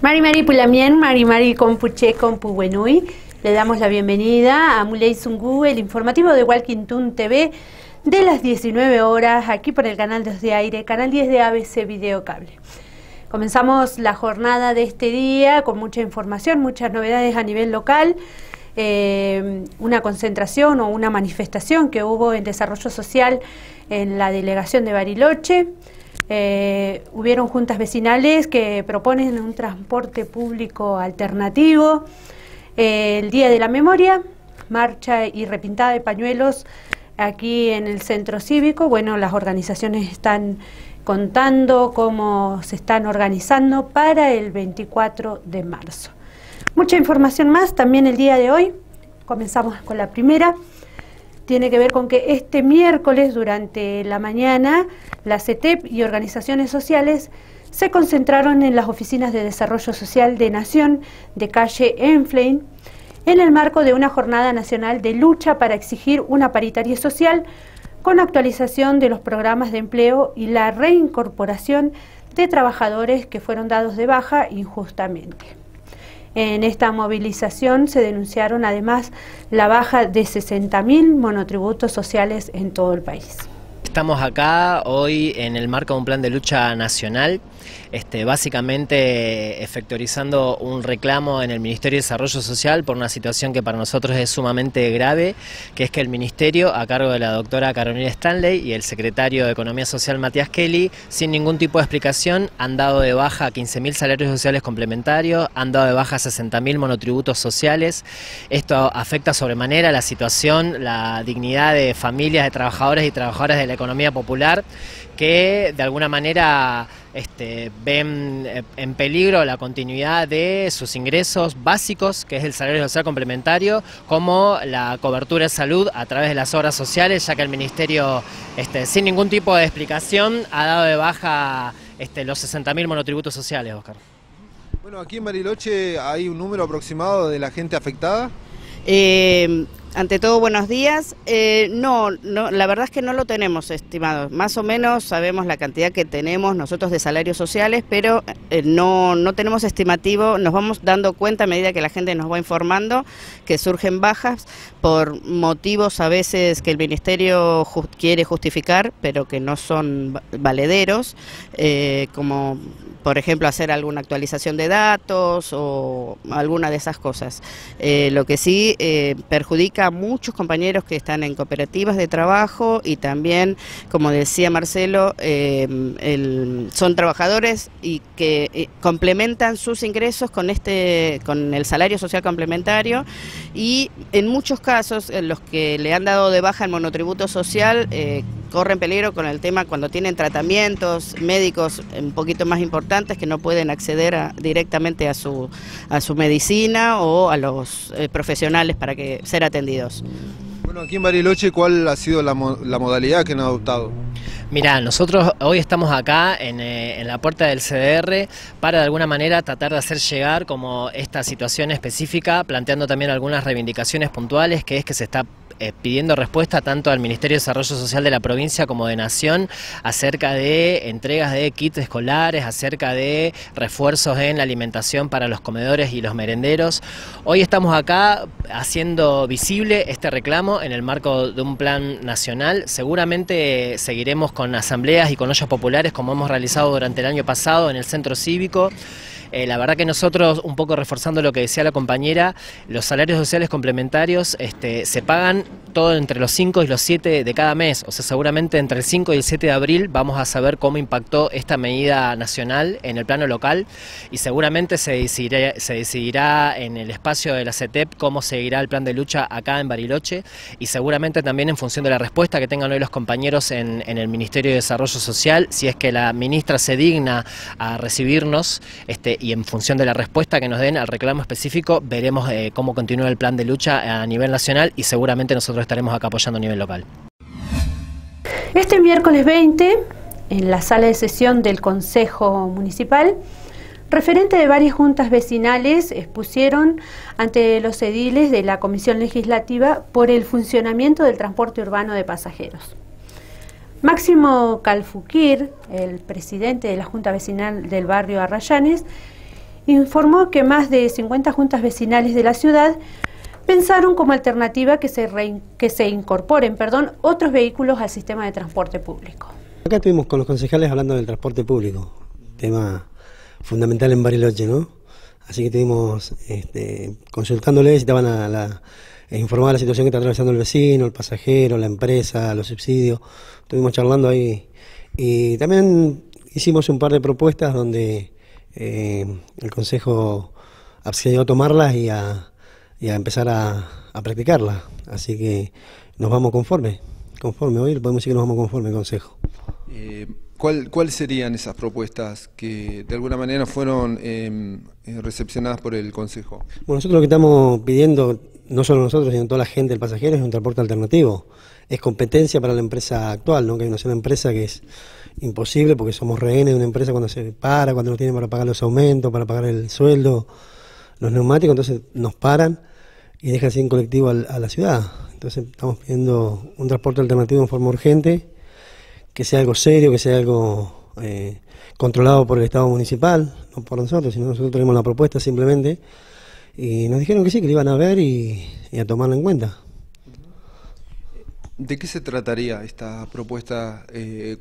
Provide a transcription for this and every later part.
Mari Pulamien, Mari Compuche Compuwenui. Le damos la bienvenida a Muley Zungu, el informativo de Walkington TV de las 19 horas, aquí por el canal 2 de aire, canal 10 de ABC Video Cable. Comenzamos la jornada de este día con mucha información, muchas novedades a nivel local, una concentración o una manifestación que hubo en desarrollo social en la delegación de Bariloche. Hubieron juntas vecinales que proponen un transporte público alternativo. El Día de la Memoria, marcha y repintada de pañuelos aquí en el centro cívico. Bueno, las organizaciones están contando cómo se están organizando para el 24 de marzo. Mucha información más también el día de hoy. Comenzamos con la primera. Tiene que ver con que este miércoles durante la mañana la CETEP y organizaciones sociales se concentraron en las oficinas de desarrollo social de Nación de calle Enflein en el marco de una jornada nacional de lucha para exigir una paritaria social con actualización de los programas de empleo y la reincorporación de trabajadores que fueron dados de baja injustamente. En esta movilización se denunciaron además la baja de 60.000 monotributos sociales en todo el país. Estamos acá hoy en el marco de un plan de lucha nacional, básicamente efectualizando un reclamo en el Ministerio de Desarrollo Social por una situación que para nosotros es sumamente grave, que es que el Ministerio, a cargo de la doctora Carolina Stanley y el secretario de Economía Social Matías Kelly, sin ningún tipo de explicación, han dado de baja 15.000 salarios sociales complementarios, han dado de baja 60.000 monotributos sociales. Esto afecta sobremanera la situación, la dignidad de familias, de trabajadores y trabajadoras de la economía popular, que de alguna manera ven en peligro la continuidad de sus ingresos básicos, que es el salario social complementario, como la cobertura de salud a través de las obras sociales, ya que el Ministerio, sin ningún tipo de explicación, ha dado de baja los 60.000 monotributos sociales, Oscar. Bueno, aquí en Bariloche hay un número aproximado de la gente afectada. Ante todo, buenos días. No, la verdad es que no lo tenemos estimado. Más o menos sabemos la cantidad que tenemos nosotros de salarios sociales, pero no tenemos estimativo. Nos vamos dando cuenta a medida que la gente nos va informando que surgen bajas por motivos a veces que el Ministerio quiere justificar, pero que no son valederos, como por ejemplo hacer alguna actualización de datos o alguna de esas cosas. Lo que sí perjudica a muchos compañeros que están en cooperativas de trabajo y también, como decía Marcelo, son trabajadores y que complementan sus ingresos con el salario social complementario, y en muchos casos los que le han dado de baja el monotributo social corren peligro con el tema cuando tienen tratamientos médicos un poquito más importantes, que no pueden acceder directamente a su medicina o a los profesionales para ser atendidos. Bueno, aquí en Bariloche, ¿cuál ha sido la modalidad que han adoptado? Mirá, nosotros hoy estamos acá en la puerta del CDR para de alguna manera tratar de hacer llegar como esta situación específica, planteando también algunas reivindicaciones puntuales, que es que se está pidiendo respuesta tanto al Ministerio de Desarrollo Social de la provincia como de Nación acerca de entregas de kits escolares, acerca de refuerzos en la alimentación para los comedores y los merenderos. Hoy estamos acá haciendo visible este reclamo en el marco de un plan nacional. Seguramente seguiremos con asambleas y con ollas populares como hemos realizado durante el año pasado en el centro cívico. La verdad que nosotros, un poco reforzando lo que decía la compañera, los salarios sociales complementarios se pagan todo entre los 5 y los 7 de cada mes, o sea, seguramente entre el 5 y el 7 de abril vamos a saber cómo impactó esta medida nacional en el plano local, y seguramente se decidirá en el espacio de la CETEP cómo seguirá el plan de lucha acá en Bariloche, y seguramente también en función de la respuesta que tengan hoy los compañeros en el Ministerio de Desarrollo Social, si es que la ministra se digna a recibirnos, y en función de la respuesta que nos den al reclamo específico, veremos cómo continúa el plan de lucha a nivel nacional, y seguramente nosotros estaremos acá apoyando a nivel local. Este miércoles 20, en la sala de sesión del Consejo Municipal, referentes de varias juntas vecinales expusieron ante los ediles de la Comisión Legislativa por el funcionamiento del transporte urbano de pasajeros. Máximo Calfuquir, el presidente de la Junta Vecinal del barrio Arrayanes, informó que más de 50 juntas vecinales de la ciudad pensaron como alternativa que se incorporen otros vehículos al sistema de transporte público. Acá estuvimos con los concejales hablando del transporte público, tema fundamental en Bariloche, ¿no? Así que estuvimos consultándoles si estaban informar la situación que está atravesando el vecino, el pasajero, la empresa, los subsidios. Estuvimos charlando ahí y también hicimos un par de propuestas donde el Consejo accedió a tomarlas y a empezar a practicarlas. Así que nos vamos conforme. Hoy podemos decir que nos vamos conforme, Consejo. ¿Cuáles serían esas propuestas que de alguna manera fueron recepcionadas por el Consejo? Bueno, nosotros lo que estamos pidiendo, no solo nosotros, sino toda la gente del pasajero, es un transporte alternativo. Es competencia para la empresa actual, ¿no? Que hay una sola empresa que es imposible porque somos rehenes de una empresa cuando se para, cuando no tienen para pagar los aumentos, para pagar el sueldo, los neumáticos, entonces nos paran y dejan sin colectivo a la ciudad. Entonces estamos pidiendo un transporte alternativo en forma urgente, que sea algo serio, que sea algo controlado por el Estado municipal, no por nosotros, sino nosotros tenemos la propuesta simplemente, y nos dijeron que sí, que lo iban a ver y a tomarla en cuenta. ¿De qué se trataría esta propuesta?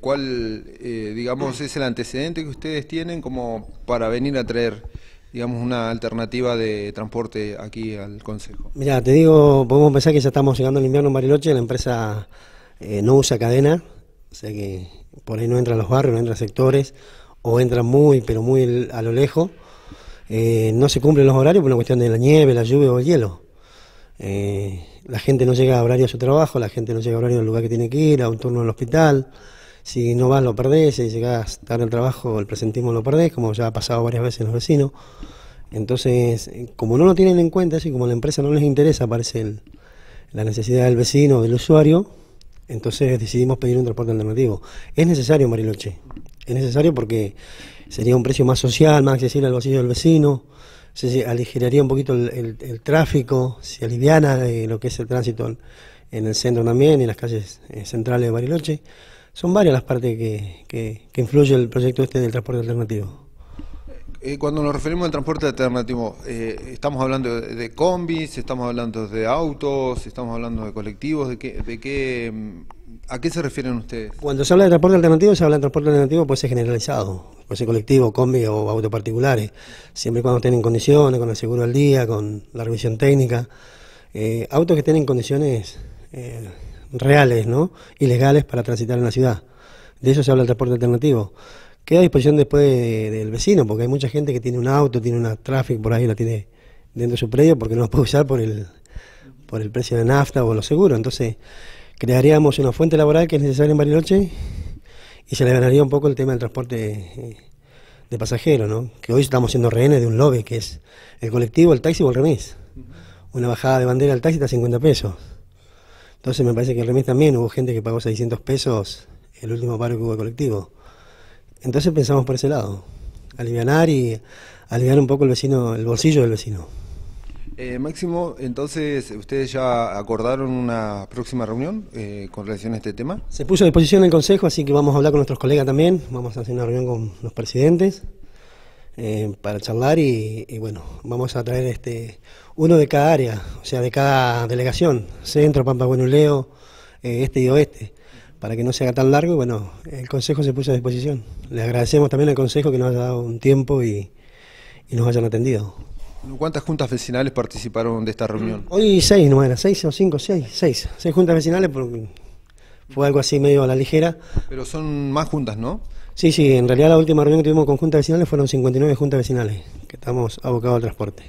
¿Cuál, digamos, es el antecedente que ustedes tienen como para venir a traer, digamos, una alternativa de transporte aquí al Consejo? Mira, te digo, podemos pensar que ya estamos llegando al invierno en Bariloche, la empresa no usa cadena, o sea que por ahí no entran los barrios, no entran sectores, o entran muy, pero muy a lo lejos. No se cumplen los horarios por una cuestión de la nieve, la lluvia o el hielo. La gente no llega a horario a su trabajo, la gente no llega a horario al lugar que tiene que ir, a un turno en el hospital. Si no vas lo perdés, si llegás tarde al trabajo el presentismo lo perdés, como ya ha pasado varias veces en los vecinos. Entonces, como no lo tienen en cuenta, así como a la empresa no les interesa, parece la necesidad del vecino, del usuario, entonces decidimos pedir un transporte alternativo. Es necesario en Bariloche, es necesario porque sería un precio más social, más accesible al bolsillo del vecino, se aligeraría un poquito el tráfico, se aliviana lo que es el tránsito en el centro también, en las calles centrales de Bariloche. Son varias las partes que influye el proyecto del transporte alternativo. Cuando nos referimos al transporte alternativo, ¿estamos hablando de combis, estamos hablando de autos, estamos hablando de colectivos? ¿A qué se refieren ustedes? Cuando se habla de transporte alternativo, se habla de transporte alternativo, puede ser generalizado, puede ser colectivo, combi o autos particulares, siempre y cuando estén en condiciones, con el seguro al día, con la revisión técnica. Autos que estén en condiciones reales, ¿no? Y legales para transitar en la ciudad. De eso se habla del transporte alternativo. Queda a disposición después del vecino, porque hay mucha gente que tiene un auto, tiene una Traffic por ahí, la tiene dentro de su predio porque no lo puede usar por el precio de nafta o los seguros. Entonces crearíamos una fuente laboral que es necesaria en Bariloche y se le ganaría un poco el tema del transporte de pasajeros, ¿no? Que hoy estamos siendo rehenes de un lobby que es el colectivo, el taxi o el remis. Una bajada de bandera al taxi está a 50 pesos. Entonces me parece que el remis también hubo gente que pagó 600 pesos el último paro que hubo de colectivo. Entonces pensamos por ese lado, aliviar un poco el bolsillo del vecino. Máximo, entonces, ¿ustedes ya acordaron una próxima reunión con relación a este tema? Se puso a disposición el Consejo, así que vamos a hablar con nuestros colegas también, vamos a hacer una reunión con los presidentes para charlar y bueno, vamos a traer uno de cada área, o sea, de cada delegación, Centro, Pampa, Leo, este y oeste, para que no se haga tan largo y bueno, el Consejo se puso a disposición. Le agradecemos también al Consejo que nos haya dado un tiempo y nos hayan atendido. ¿Cuántas juntas vecinales participaron de esta reunión? Hoy 6, no era, 6 o 5, 6 juntas vecinales, porque fue algo así medio a la ligera. Pero son más juntas, ¿no? Sí, en realidad la última reunión que tuvimos con juntas vecinales fueron 59 juntas vecinales, que estamos abocados al transporte.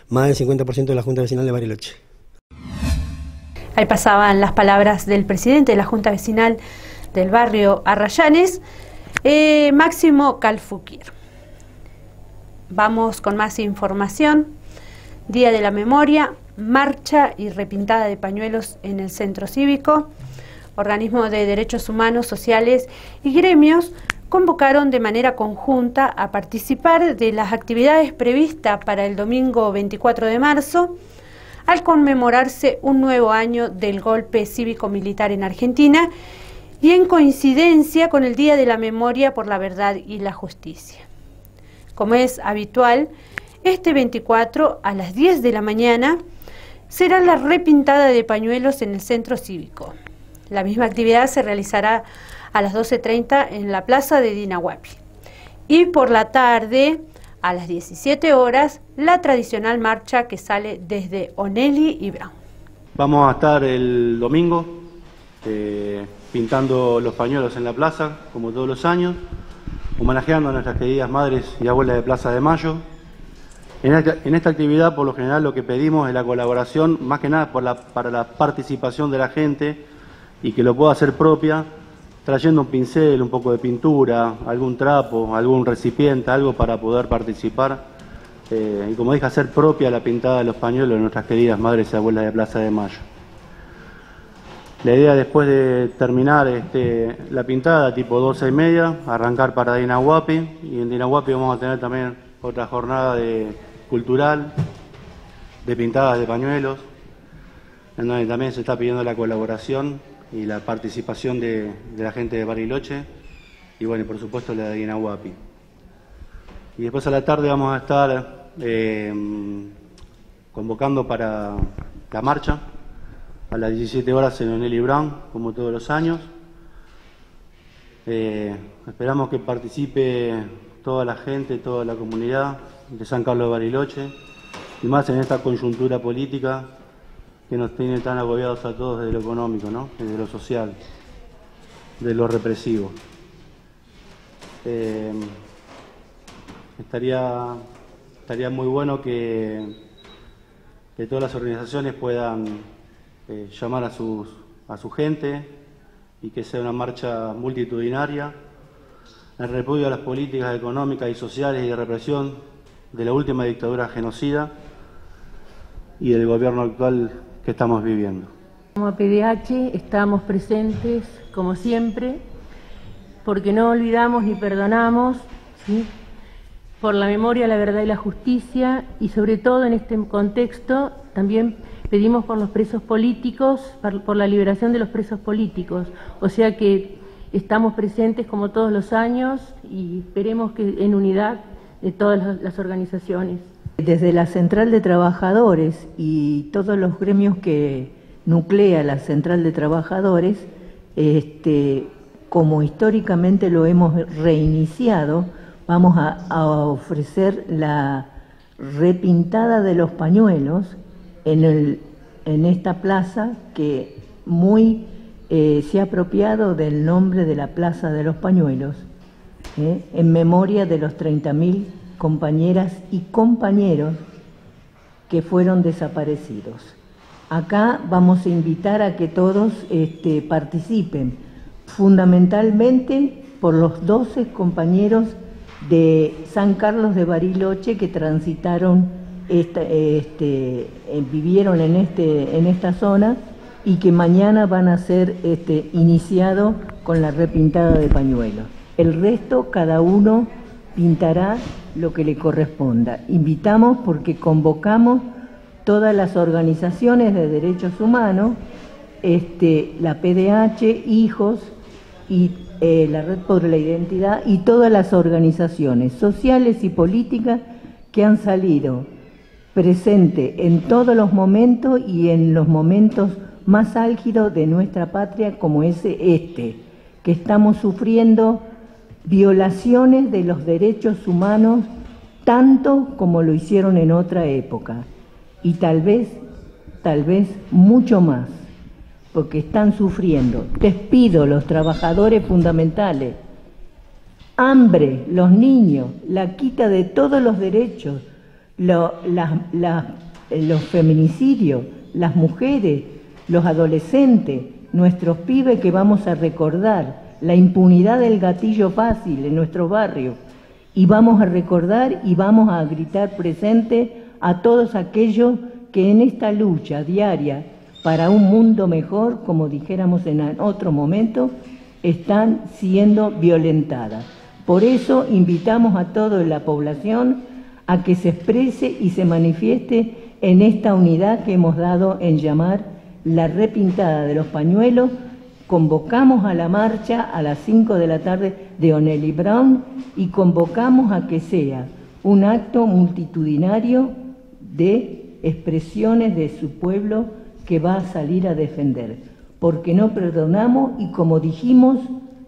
Más del 50% de la junta vecinal de Bariloche. Ahí pasaban las palabras del presidente de la Junta Vecinal del barrio Arrayanes, Máximo Calfuquier. Vamos con más información. Día de la Memoria, marcha y repintada de pañuelos en el Centro Cívico. Organismos de derechos humanos, sociales y gremios convocaron de manera conjunta a participar de las actividades previstas para el domingo 24 de marzo, al conmemorarse un nuevo año del golpe cívico-militar en Argentina y en coincidencia con el Día de la Memoria por la Verdad y la Justicia. Como es habitual, Este 24 a las 10 de la mañana será la repintada de pañuelos en el centro cívico. La misma actividad se realizará a las 12:30 en la plaza de Dinahuapi. Y por la tarde, a las 17 horas, la tradicional marcha que sale desde Onelli y Brown. Vamos a estar el domingo pintando los pañuelos en la plaza, como todos los años, homenajeando a nuestras queridas madres y abuelas de Plaza de Mayo. En esta actividad, por lo general, lo que pedimos es la colaboración, más que nada para la participación de la gente y que lo pueda hacer propia, trayendo un pincel, un poco de pintura, algún trapo, algún recipiente, algo para poder participar. Y como dije, hacer propia la pintada de los pañuelos de nuestras queridas madres y abuelas de Plaza de Mayo. La idea, después de terminar la pintada, tipo 12:30, arrancar para Dinahuapi, y en Dinahuapi vamos a tener también otra jornada cultural de pintadas de pañuelos, en donde también se está pidiendo la colaboración y la participación de la gente de Bariloche, y bueno, por supuesto la de Dinahuapi. Y después a la tarde vamos a estar convocando para la marcha a las 17 horas en Onelli Brown, como todos los años. Esperamos que participe toda la gente, toda la comunidad de San Carlos de Bariloche, y más en esta coyuntura política que nos tiene tan agobiados a todos desde lo económico, ¿no? Desde lo social, de lo represivo. Estaría muy bueno que todas las organizaciones puedan llamar a su gente y que sea una marcha multitudinaria en repudio a las políticas económicas y sociales y de represión de la última dictadura genocida y del gobierno actual que estamos viviendo. Como PDH estamos presentes, como siempre, porque no olvidamos ni perdonamos, ¿sí?, por la memoria, la verdad y la justicia, y sobre todo en este contexto también pedimos por los presos políticos, por la liberación de los presos políticos. O sea que estamos presentes como todos los años y esperemos que en unidad de todas las organizaciones. Desde la Central de Trabajadores y todos los gremios que nuclea la Central de Trabajadores, como históricamente lo hemos reiniciado, vamos a ofrecer la repintada de los pañuelos en esta plaza que se ha apropiado del nombre de la Plaza de los Pañuelos, en memoria de los 30.000 compañeras y compañeros que fueron desaparecidos. Acá vamos a invitar a que todos participen, fundamentalmente por los 12 compañeros de San Carlos de Bariloche que transitaron, vivieron en esta zona y que mañana van a ser iniciados con la repintada de pañuelos. El resto, cada uno pintará lo que le corresponda. Invitamos porque convocamos todas las organizaciones de derechos humanos, la PDH, Hijos y la Red por la Identidad y todas las organizaciones sociales y políticas que han salido presentes en todos los momentos y en los momentos más álgidos de nuestra patria, como es que estamos sufriendo violaciones de los derechos humanos tanto como lo hicieron en otra época, y tal vez mucho más, porque están sufriendo despido los trabajadores fundamentales, hambre los niños, la quita de todos los derechos, los feminicidios, las mujeres, los adolescentes, nuestros pibes que vamos a recordar, la impunidad del gatillo fácil en nuestro barrio, y vamos a recordar y vamos a gritar presente a todos aquellos que en esta lucha diaria para un mundo mejor, como dijéramos en otro momento, están siendo violentadas. Por eso invitamos a toda la población a que se exprese y se manifieste en esta unidad que hemos dado en llamar la repintada de los pañuelos. Convocamos a la marcha a las 5 de la tarde de Onelli Brown y convocamos a que sea un acto multitudinario de expresiones de su pueblo que va a salir a defender, porque no perdonamos y, como dijimos,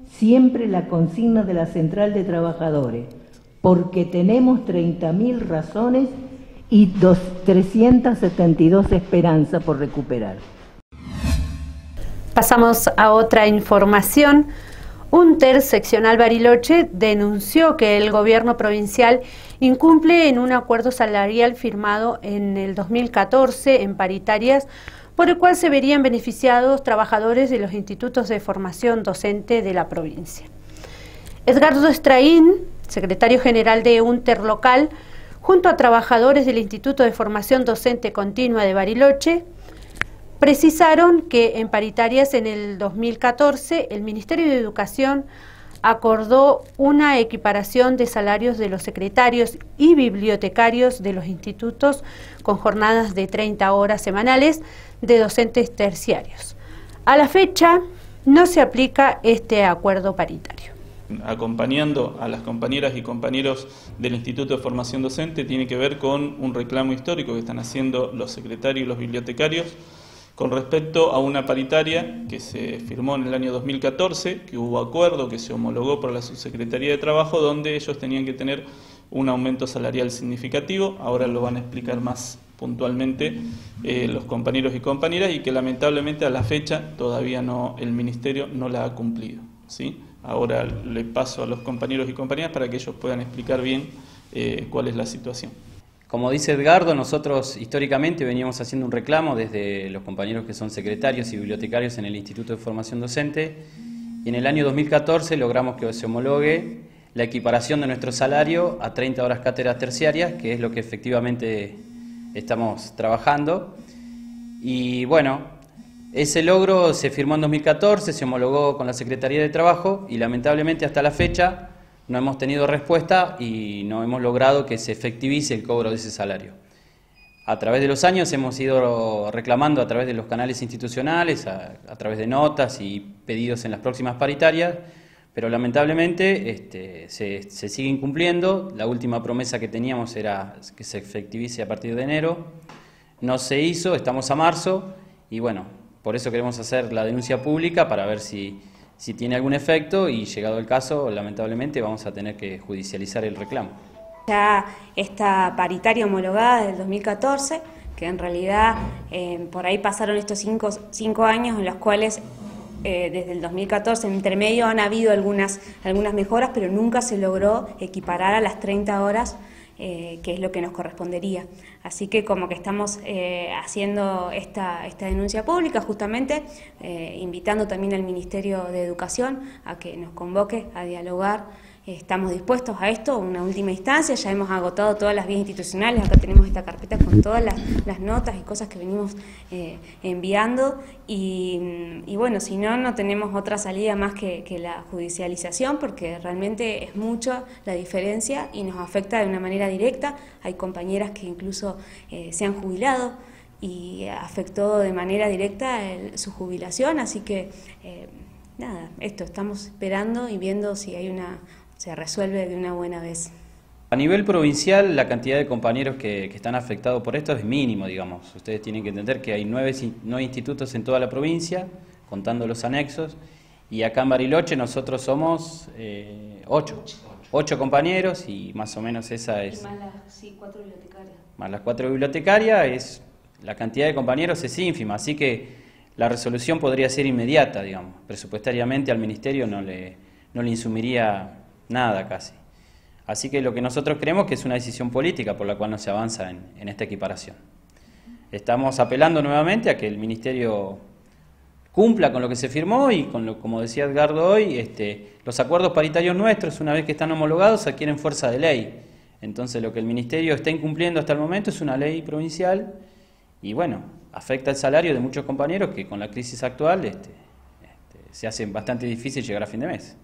siempre la consigna de la Central de Trabajadores, porque tenemos 30.000 razones y 372 esperanzas por recuperar. Pasamos a otra información. UNTER Seccional Bariloche denunció que el gobierno provincial incumple en un acuerdo salarial firmado en el 2014 en paritarias, por el cual se verían beneficiados trabajadores de los institutos de formación docente de la provincia. Edgardo Estraín, secretario general de UNTER local, junto a trabajadores del Instituto de Formación Docente Continua de Bariloche, precisaron que en paritarias en el 2014 el Ministerio de Educación acordó una equiparación de salarios de los secretarios y bibliotecarios de los institutos con jornadas de 30 horas semanales de docentes terciarios. A la fecha no se aplica este acuerdo paritario. Acompañando a las compañeras y compañeros del Instituto de Formación Docente tiene que ver con un reclamo histórico que están haciendo los secretarios y los bibliotecarios con respecto a una paritaria que se firmó en el año 2014, que hubo acuerdo, que se homologó por la Subsecretaría de Trabajo, donde ellos tenían que tener un aumento salarial significativo. Ahora lo van a explicar más puntualmente los compañeros y compañeras, y que lamentablemente a la fecha todavía el Ministerio no la ha cumplido, ¿sí? Ahora le paso a los compañeros y compañeras para que ellos puedan explicar bien cuál es la situación. Como dice Edgardo, nosotros históricamente veníamos haciendo un reclamo desde los compañeros que son secretarios y bibliotecarios en el Instituto de Formación Docente, y en el año 2014 logramos que se homologue la equiparación de nuestro salario a 30 horas cátedras terciarias, que es lo que efectivamente estamos trabajando. Y bueno, ese logro se firmó en 2014, se homologó con la Secretaría de Trabajo y lamentablemente hasta la fecha no hemos tenido respuesta y no hemos logrado que se efectivice el cobro de ese salario. A través de los años hemos ido reclamando a través de los canales institucionales, a través de notas y pedidos en las próximas paritarias, pero lamentablemente se sigue incumpliendo. La última promesa que teníamos era que se efectivice a partir de enero. No se hizo, estamos a marzo y bueno, por eso queremos hacer la denuncia pública para ver si tiene algún efecto, y llegado el caso, lamentablemente vamos a tener que judicializar el reclamo. Ya esta paritaria homologada del 2014, que en realidad por ahí pasaron estos cinco años en los cuales desde el 2014 en intermedio han habido algunas mejoras, pero nunca se logró equiparar a las 30 horas que es lo que nos correspondería. Así que como que estamos haciendo esta denuncia pública, justamente invitando también al Ministerio de Educación a que nos convoque a dialogar. Estamos dispuestos a esto, una última instancia, ya hemos agotado todas las vías institucionales, acá tenemos esta carpeta con todas las notas y cosas que venimos enviando, y bueno, si no tenemos otra salida más que la judicialización, porque realmente es mucha la diferencia y nos afecta de una manera directa. Hay compañeras que incluso se han jubilado y afectó de manera directa su jubilación, así que nada, estamos esperando y viendo si se resuelve de una buena vez. A nivel provincial, la cantidad de compañeros que están afectados por esto es mínimo, digamos. Ustedes tienen que entender que hay 9 institutos en toda la provincia, contando los anexos, y acá en Bariloche nosotros somos 8 compañeros, y más o menos esa es... Y más las 4 bibliotecarias. Más las 4 bibliotecarias, la cantidad de compañeros es ínfima, así que la resolución podría ser inmediata, digamos. Presupuestariamente al Ministerio no le insumiría nada casi. Así que lo que nosotros creemos que es una decisión política por la cual no se avanza en esta equiparación. Estamos apelando nuevamente a que el Ministerio cumpla con lo que se firmó y como decía Edgardo hoy, los acuerdos paritarios nuestros, una vez que están homologados, adquieren fuerza de ley. Entonces lo que el Ministerio está incumpliendo hasta el momento es una ley provincial y bueno, afecta el salario de muchos compañeros que con la crisis actual se hace bastante difícil llegar a fin de mes.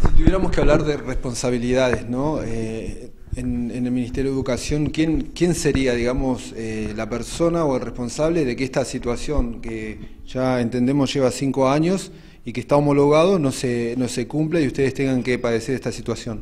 Si tuviéramos que hablar de responsabilidades, ¿no? En el Ministerio de Educación, ¿quién sería, digamos, la persona o el responsable de que esta situación, que ya entendemos lleva 5 años y que está homologado, no se cumple y ustedes tengan que padecer esta situación?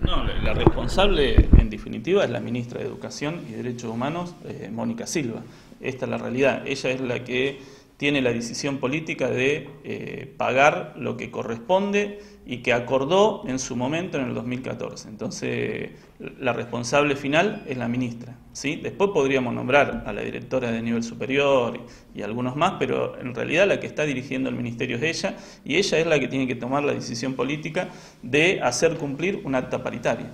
No, la responsable, en definitiva, es la ministra de Educación y Derechos Humanos, Mónica Silva. Esta es la realidad. Ella es la que tiene la decisión política de pagar lo que corresponde y que acordó en su momento en el 2014. Entonces, la responsable final es la ministra, ¿sí? Después podríamos nombrar a la directora de nivel superior y algunos más, pero en realidad la que está dirigiendo el ministerio es ella, y ella es la que tiene que tomar la decisión política de hacer cumplir un acta paritaria.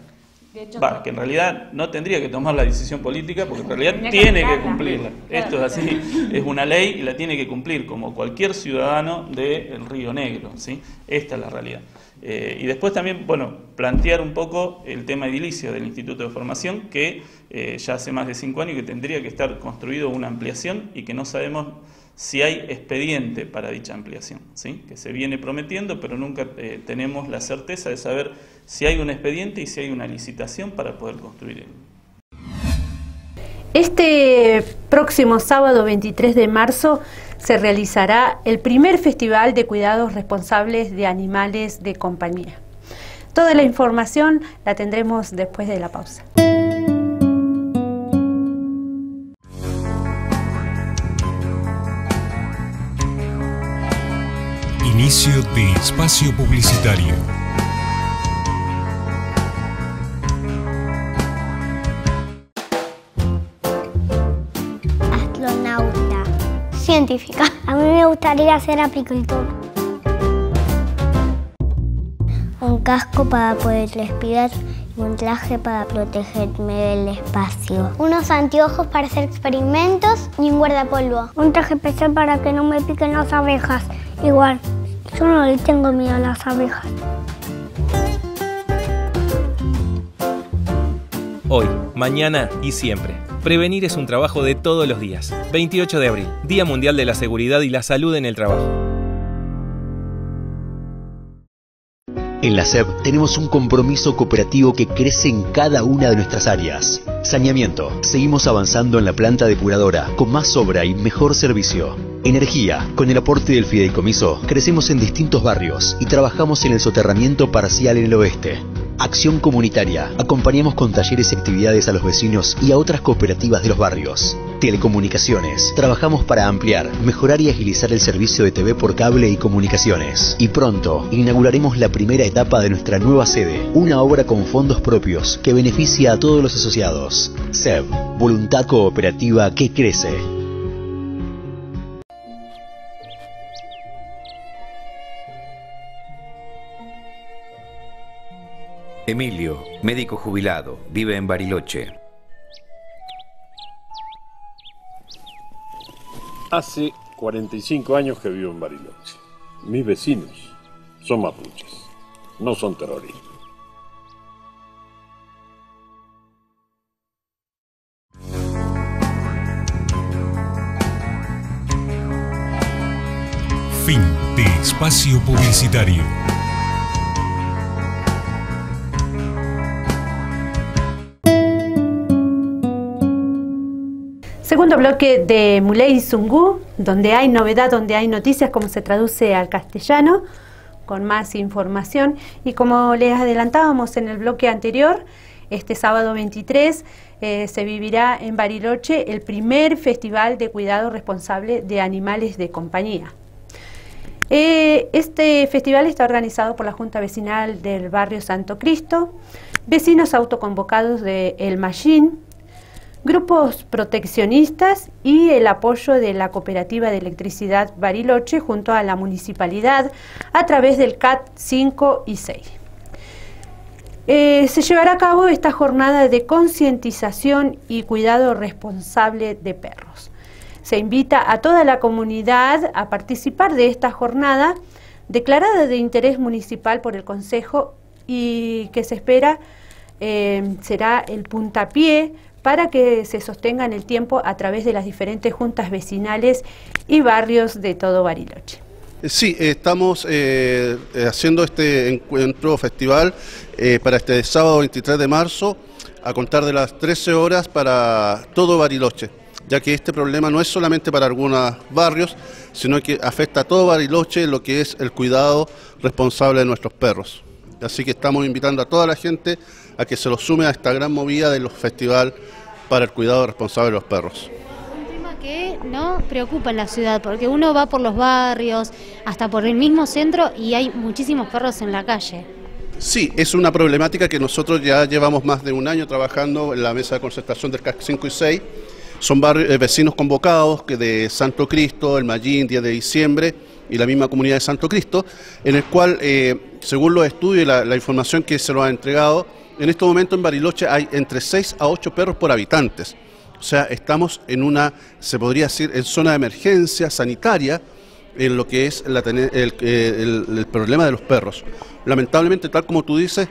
Que en realidad no tendría que tomar la decisión política, porque en realidad tiene que cumplirla. Esto es así, es una ley y la tiene que cumplir como cualquier ciudadano del Río Negro, ¿sí? Esta es la realidad. Y después también, bueno, plantear un poco el tema edilicio del Instituto de Formación, que ya hace más de 5 años que tendría que estar construido una ampliación y que no sabemos si hay expediente para dicha ampliación, ¿sí? Que se viene prometiendo, pero nunca tenemos la certeza de saber si hay un expediente y si hay una licitación para poder construir. Este próximo sábado 23 de marzo se realizará el primer Festival de Cuidados Responsables de Animales de Compañía. Toda la información la tendremos después de la pausa. Inicio de espacio publicitario. Astronauta. Científica. A mí me gustaría ser apicultor. Un casco para poder respirar y un traje para protegerme del espacio. Unos anteojos para hacer experimentos y un guardapolvo. Un traje especial para que no me piquen las abejas. Igual, yo no le tengo miedo a las abejas. Hoy, mañana y siempre. Prevenir es un trabajo de todos los días. 28 de abril, Día Mundial de la Seguridad y la Salud en el Trabajo. En la SEB tenemos un compromiso cooperativo que crece en cada una de nuestras áreas. Saneamiento. Seguimos avanzando en la planta depuradora, con más obra y mejor servicio. Energía. Con el aporte del fideicomiso, crecemos en distintos barrios y trabajamos en el soterramiento parcial en el oeste. Acción comunitaria. Acompañamos con talleres y actividades a los vecinos y a otras cooperativas de los barrios. Telecomunicaciones. Trabajamos para ampliar, mejorar y agilizar el servicio de TV por cable y comunicaciones. Y pronto, inauguraremos la primera etapa de nuestra nueva sede, una obra con fondos propios que beneficia a todos los asociados. SEB, voluntad cooperativa que crece. Emilio, médico jubilado, vive en Bariloche. Hace 45 años que vivo en Bariloche. Mis vecinos son mapuches, no son terroristas. Fin de espacio publicitario. Segundo bloque de Muley Zungu, donde hay novedad, donde hay noticias, como se traduce al castellano, con más información. Y como les adelantábamos en el bloque anterior, este sábado 23 se vivirá en Bariloche el primer Festival de Cuidado Responsable de Animales de Compañía. Este festival está organizado por la Junta Vecinal del Barrio Santo Cristo, vecinos autoconvocados de El Mallín, grupos proteccionistas y el apoyo de la Cooperativa de Electricidad Bariloche junto a la Municipalidad a través del CAT 5 y 6. Se llevará a cabo esta jornada de concientización y cuidado responsable de perros. Se invita a toda la comunidad a participar de esta jornada declarada de interés municipal por el Consejo y que se espera será el puntapié para que se sostenga en el tiempo a través de las diferentes juntas vecinales y barrios de todo Bariloche. Sí, estamos haciendo este encuentro festival para este sábado 23 de marzo, a contar de las 13 horas para todo Bariloche, ya que este problema no es solamente para algunos barrios, sino que afecta a todo Bariloche lo que es el cuidado responsable de nuestros perros. Así que estamos invitando a toda la gente a que se los sume a esta gran movida de los festivales para el cuidado responsable de los perros. Un tema que no preocupa en la ciudad, porque uno va por los barrios, hasta por el mismo centro, y hay muchísimos perros en la calle. Sí, es una problemática que nosotros ya llevamos más de un año trabajando en la mesa de concertación del CAC 5 y 6. Son vecinos convocados que de Santo Cristo, el Mallín, 10 de diciembre, y la misma comunidad de Santo Cristo, en el cual, según los estudios y la información que se nos ha entregado, en este momento en Bariloche hay entre 6 a 8 perros por habitantes. O sea, estamos en una, se podría decir, en zona de emergencia sanitaria en lo que es el problema de los perros. Lamentablemente, tal como tú dices,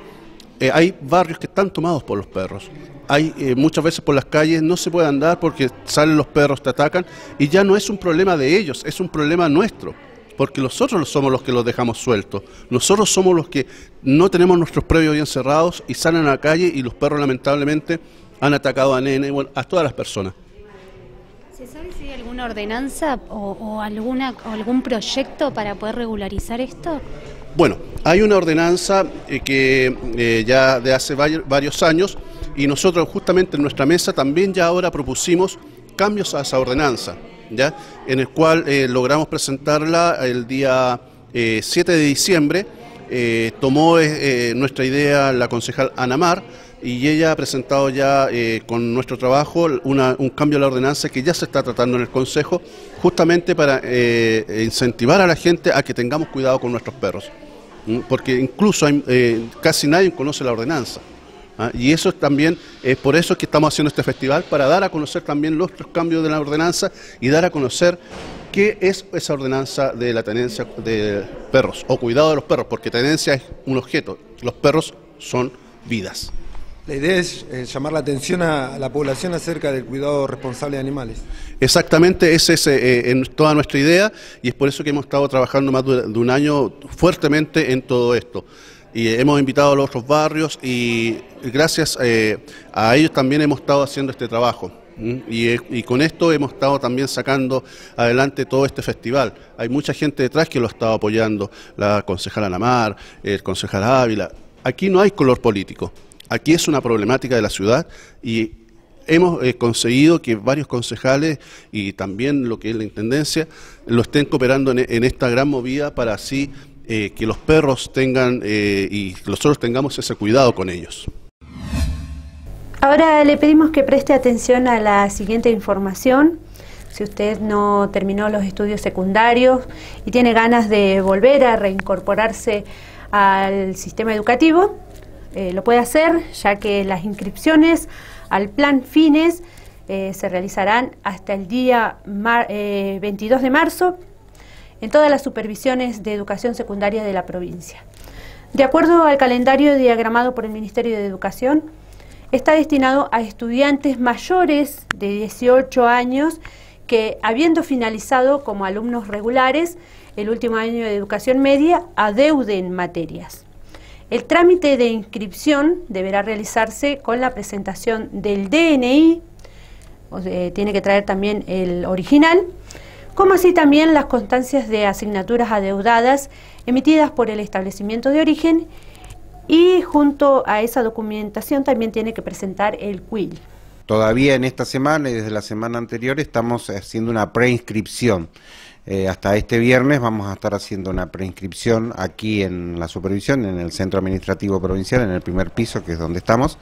hay barrios que están tomados por los perros. Hay muchas veces por las calles no se puede andar porque salen los perros, te atacan, y ya no es un problema de ellos, es un problema nuestro, porque nosotros somos los que los dejamos sueltos. Nosotros somos los que no tenemos nuestros predios bien cerrados y salen a la calle, y los perros lamentablemente han atacado a nenes, bueno, a todas las personas. ¿Se sabe si hay alguna ordenanza o algún proyecto para poder regularizar esto? Bueno, hay una ordenanza que ya de hace varios años, y nosotros justamente en nuestra mesa también ya ahora propusimos cambios a esa ordenanza, ¿ya? En el cual logramos presentarla el día 7 de diciembre, tomó nuestra idea la concejal Ana Mar, y ella ha presentado ya con nuestro trabajo un cambio a la ordenanza que ya se está tratando en el Consejo, justamente para incentivar a la gente a que tengamos cuidado con nuestros perros, porque incluso casi nadie conoce la ordenanza. Y eso también es por eso que estamos haciendo este festival, para dar a conocer también los cambios de la ordenanza y dar a conocer qué es esa ordenanza de la tenencia de perros o cuidado de los perros, porque tenencia es un objeto, los perros son vidas. La idea es llamar la atención a la población acerca del cuidado responsable de animales. Exactamente, esa es toda nuestra idea, y es por eso que hemos estado trabajando más de un año fuertemente en todo esto. Y hemos invitado a los otros barrios, y gracias a ellos también hemos estado haciendo este trabajo. Y con esto hemos estado también sacando adelante todo este festival. Hay mucha gente detrás que lo ha estado apoyando, la concejala Ana Mar, el concejal Ávila. Aquí no hay color político, aquí es una problemática de la ciudad, y hemos conseguido que varios concejales y también lo que es la Intendencia lo estén cooperando en esta gran movida para así que los perros tengan y nosotros tengamos ese cuidado con ellos. Ahora le pedimos que preste atención a la siguiente información. Si usted no terminó los estudios secundarios y tiene ganas de volver a reincorporarse al sistema educativo, lo puede hacer, ya que las inscripciones al Plan Fines se realizarán hasta el día 22 de marzo en todas las supervisiones de educación secundaria de la provincia. De acuerdo al calendario diagramado por el Ministerio de Educación, está destinado a estudiantes mayores de 18 años que, habiendo finalizado como alumnos regulares el último año de educación media, adeuden materias. El trámite de inscripción deberá realizarse con la presentación del DNI, tiene que traer también el original, como así también las constancias de asignaturas adeudadas emitidas por el establecimiento de origen, y junto a esa documentación también tiene que presentar el CUIL. Todavía en esta semana y desde la semana anterior estamos haciendo una preinscripción. Hasta este viernes vamos a estar haciendo una preinscripción aquí en la supervisión, en el Centro Administrativo Provincial, en el primer piso, que es donde estamos.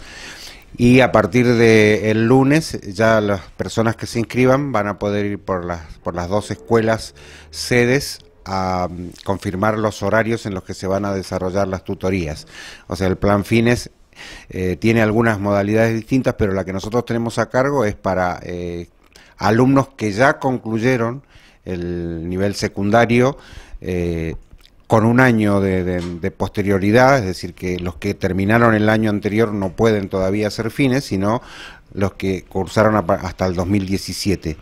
Y a partir del lunes ya las personas que se inscriban van a poder ir por las dos escuelas sedes a confirmar los horarios en los que se van a desarrollar las tutorías. O sea, el Plan Fines tiene algunas modalidades distintas, pero la que nosotros tenemos a cargo es para alumnos que ya concluyeron el nivel secundario con un año de posterioridad, es decir, que los que terminaron el año anterior no pueden todavía hacer fines, sino los que cursaron hasta el 2017.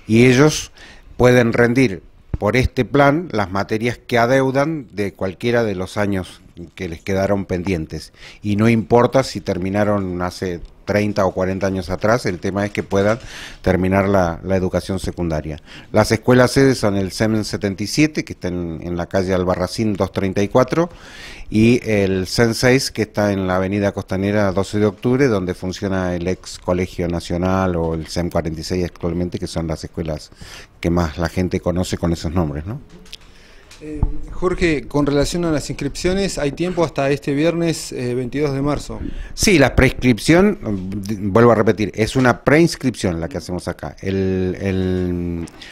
Y ellos pueden rendir por este plan las materias que adeudan de cualquiera de los años que les quedaron pendientes. Y no importa si terminaron hace 30 o 40 años atrás, el tema es que puedan terminar la educación secundaria. Las escuelas sedes son el CEM 77, que está en la calle Albarracín 234, y el CEN 6, que está en la avenida Costanera 12 de octubre, donde funciona el ex Colegio Nacional o el CEM 46 actualmente, que son las escuelas que más la gente conoce con esos nombres, ¿no? Jorge, con relación a las inscripciones, ¿hay tiempo hasta este viernes 22 de marzo? Sí, la preinscripción, vuelvo a repetir, es una preinscripción la que hacemos acá.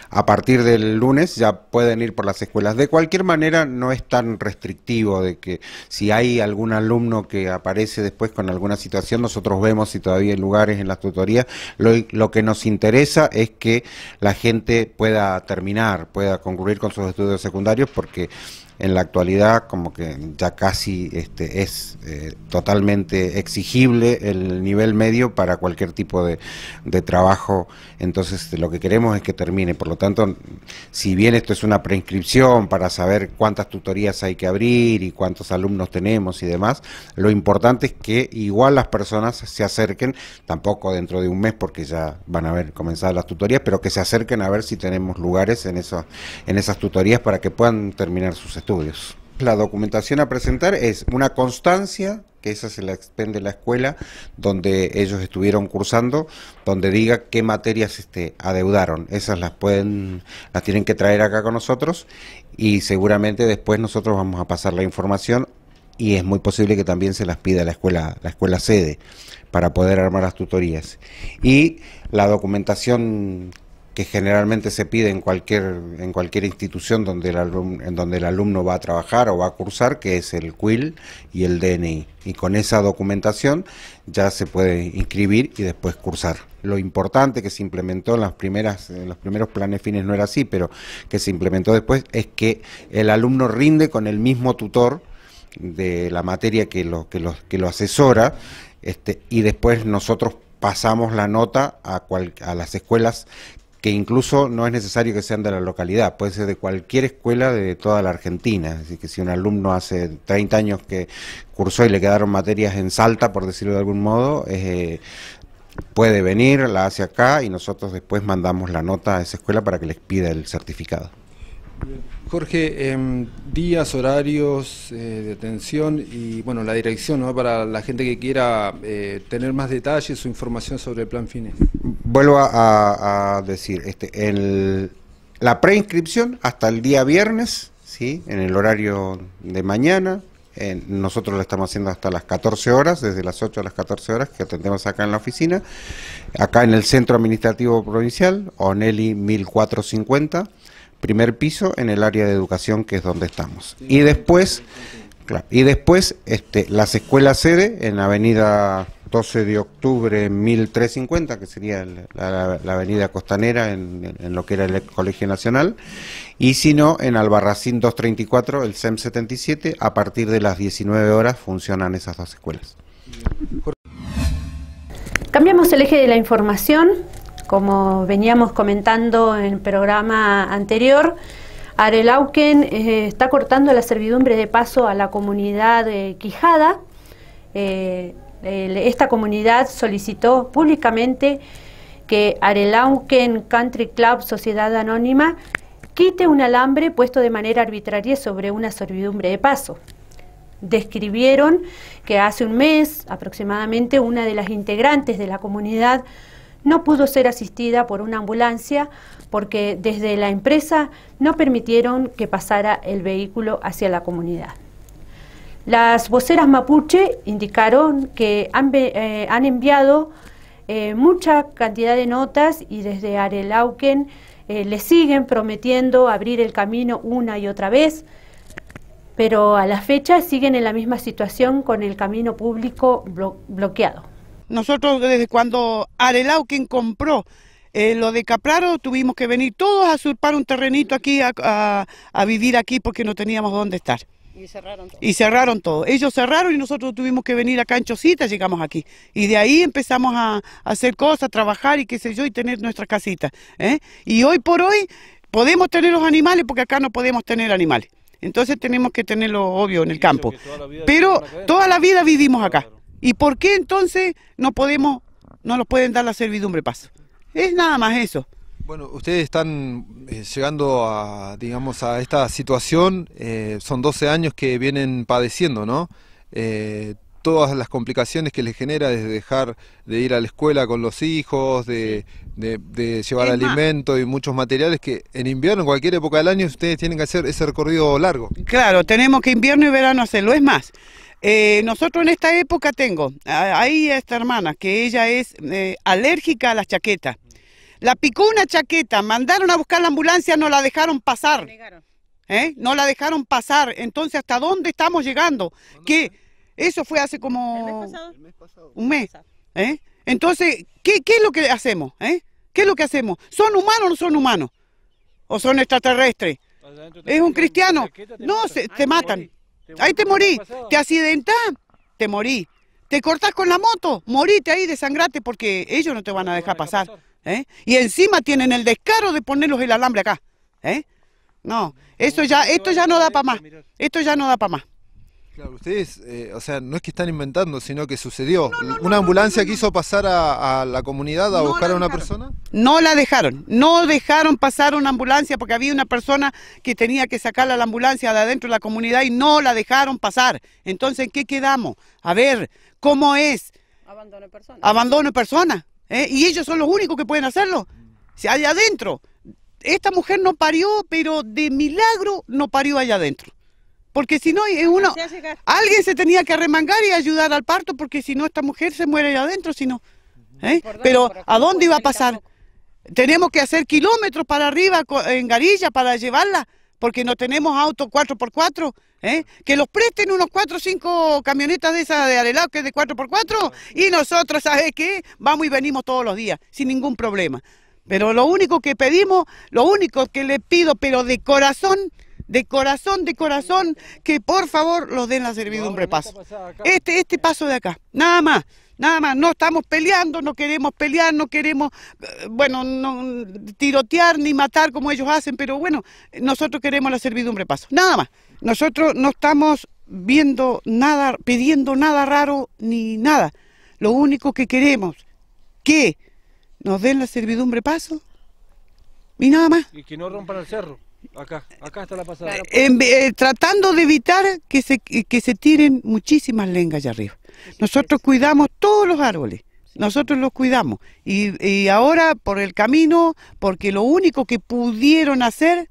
A partir del lunes ya pueden ir por las escuelas. De cualquier manera, no es tan restrictivo de que si hay algún alumno que aparece después con alguna situación, nosotros vemos si todavía hay lugares en las tutorías. Lo que nos interesa es que la gente pueda terminar, pueda concluir con sus estudios secundarios, porque en la actualidad como que ya casi es totalmente exigible el nivel medio para cualquier tipo de trabajo. Entonces lo que queremos es que termine. Por lo tanto, si bien esto es una preinscripción para saber cuántas tutorías hay que abrir y cuántos alumnos tenemos y demás, lo importante es que igual las personas se acerquen, tampoco dentro de un mes porque ya van a haber comenzado las tutorías, pero que se acerquen a ver si tenemos lugares en esas tutorías para que puedan terminar sus estudios. La documentación a presentar es una constancia, que esa se la expende la escuela, donde ellos estuvieron cursando, donde diga qué materias adeudaron. Esas las tienen que traer acá con nosotros y seguramente después nosotros vamos a pasar la información y es muy posible que también se las pida la escuela sede para poder armar las tutorías. Y la documentación que generalmente se pide en cualquier institución donde el alumno va a trabajar o va a cursar, que es el CUIL y el DNI. Y con esa documentación ya se puede inscribir y después cursar. Lo importante que se implementó en los primeros planes fines no era así, pero que se implementó después es que el alumno rinde con el mismo tutor de la materia que lo asesora, y después nosotros pasamos la nota a las escuelas, que incluso no es necesario que sean de la localidad, puede ser de cualquier escuela de toda la Argentina. Así que si un alumno hace 30 años que cursó y le quedaron materias en Salta, por decirlo de algún modo, puede venir, la hace acá y nosotros después mandamos la nota a esa escuela para que les pida el certificado. Jorge, días, horarios de atención y bueno, la dirección, ¿no?, para la gente que quiera tener más detalles o información sobre el plan FINES. Vuelvo a decir, la preinscripción hasta el día viernes, ¿sí?, en el horario de mañana. Nosotros lo estamos haciendo hasta las 14 horas, desde las 8 a las 14 horas, que atendemos acá en la oficina, acá en el Centro Administrativo Provincial, Onelli 1450, primer piso, en el área de educación, que es donde estamos. Y después, las escuelas sede en avenida 12 de octubre 1350, que sería la avenida Costanera, en lo que era el Colegio Nacional, y si no, en Albarracín 234, el CEM 77, a partir de las 19 horas funcionan esas dos escuelas. Cambiamos el eje de la información. Como veníamos comentando en el programa anterior, Arelauquen está cortando la servidumbre de paso a la comunidad Quijada. Esta comunidad solicitó públicamente que Arelauquen Country Club Sociedad Anónima quite un alambre puesto de manera arbitraria sobre una servidumbre de paso. Describieron que hace un mes aproximadamente una de las integrantes de la comunidad no pudo ser asistida por una ambulancia porque desde la empresa no permitieron que pasara el vehículo hacia la comunidad. Las voceras mapuche indicaron que han enviado mucha cantidad de notas y desde Arelauquen le siguen prometiendo abrir el camino una y otra vez, pero a la fecha siguen en la misma situación con el camino público bloqueado. Nosotros desde cuando Arelauquen compró lo de Capraro tuvimos que venir todos a usurpar un terrenito aquí, a vivir aquí porque no teníamos dónde estar. Y cerraron todo. Ellos cerraron y nosotros tuvimos que venir acá en Chocita, llegamos aquí. Y de ahí empezamos a hacer cosas, a trabajar y qué sé yo, y tener nuestra casita. Y hoy por hoy podemos tener los animales porque acá no podemos tener animales. Entonces tenemos que tenerlo obvio en el campo. Pero toda la vida vivimos acá. ¿Y por qué entonces no nos pueden dar la servidumbre paso? Es nada más eso. Bueno, ustedes están llegando a, digamos, a esta situación, son 12 años que vienen padeciendo, ¿no? Todas las complicaciones que les genera desde dejar de ir a la escuela con los hijos, de llevar alimento y muchos materiales que en invierno, en cualquier época del año, ustedes tienen que hacer ese recorrido largo. Claro, tenemos que invierno y verano hacerlo. Es más, nosotros en esta época ahí esta hermana, que ella es alérgica a las chaquetas. La picó una chaqueta, mandaron a buscar la ambulancia, no la dejaron pasar. No la dejaron pasar. Entonces, ¿hasta dónde estamos llegando? Que eso fue hace como un mes. Entonces, ¿qué es lo que hacemos? ¿Qué es lo que hacemos? ¿Son humanos o no son humanos? ¿O son extraterrestres? ¿Es un cristiano? No, te matan. Ahí te morí. Te accidentás, te morí. Te cortás con la moto, morite ahí, desangrate, porque ellos no te van a dejar pasar. Y encima tienen el descaro de ponerlos el alambre acá. No, esto ya no da para más. Esto ya no da para más. Claro, ustedes, o sea, no es que están inventando, sino que sucedió. ¿Una ambulancia quiso pasar a la comunidad a buscar a una persona? No la dejaron, no dejaron pasar una ambulancia porque había una persona que tenía que sacarla a la ambulancia de adentro de la comunidad y no la dejaron pasar. Entonces, ¿en qué quedamos? A ver, ¿cómo es? Abandono de personas. Abandono de personas. Y ellos son los únicos que pueden hacerlo. Si allá adentro, esta mujer no parió, pero de milagro no parió allá adentro. Porque si no, alguien se tenía que arremangar y ayudar al parto, porque si no, esta mujer se muere allá adentro, si no. Pero, ¿a dónde iba a pasar? Tenemos que hacer kilómetros para arriba en Garilla para llevarla, porque no tenemos auto 4x4. Que los presten unos 4 o 5 camionetas de esas de Arelao, que es de 4x4, y nosotros, ¿sabes qué? Vamos y venimos todos los días, sin ningún problema. Pero lo único que pedimos, lo único que le pido, pero de corazón, que por favor los den la servidumbre paso. Este paso de acá, nada más, no estamos peleando, no queremos pelear, no queremos, no tirotear ni matar como ellos hacen, pero bueno, nosotros queremos la servidumbre paso, nada más. Nosotros no estamos pidiendo nada raro ni nada. Lo único que queremos que nos den la servidumbre paso y nada más. Y que no rompan el cerro. Acá está la pasada. Tratando de evitar que se tiren muchísimas lengas allá arriba. Nosotros cuidamos todos los árboles, nosotros los cuidamos. Y ahora por el camino, porque lo único que pudieron hacer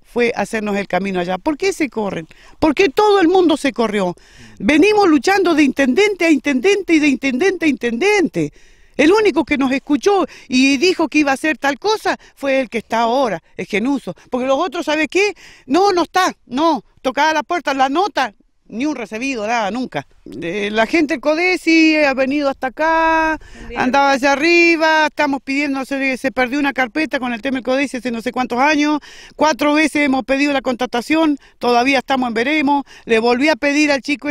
fue hacernos el camino allá. ¿Por qué se corren? Porque todo el mundo se corrió. Venimos luchando de intendente a intendente y de intendente a intendente. El único que nos escuchó y dijo que iba a hacer tal cosa fue el que está ahora, el Genuso. Porque los otros, ¿sabe qué? No está, no. Tocaba la puerta, la nota, ni un recibido, nada, nunca. La gente del CODESI ha venido hasta acá, andaba allá arriba, estamos pidiendo, se perdió una carpeta con el tema del CODESI hace no sé cuántos años, 4 veces hemos pedido la contratación, todavía estamos en veremos, le volví a pedir al chico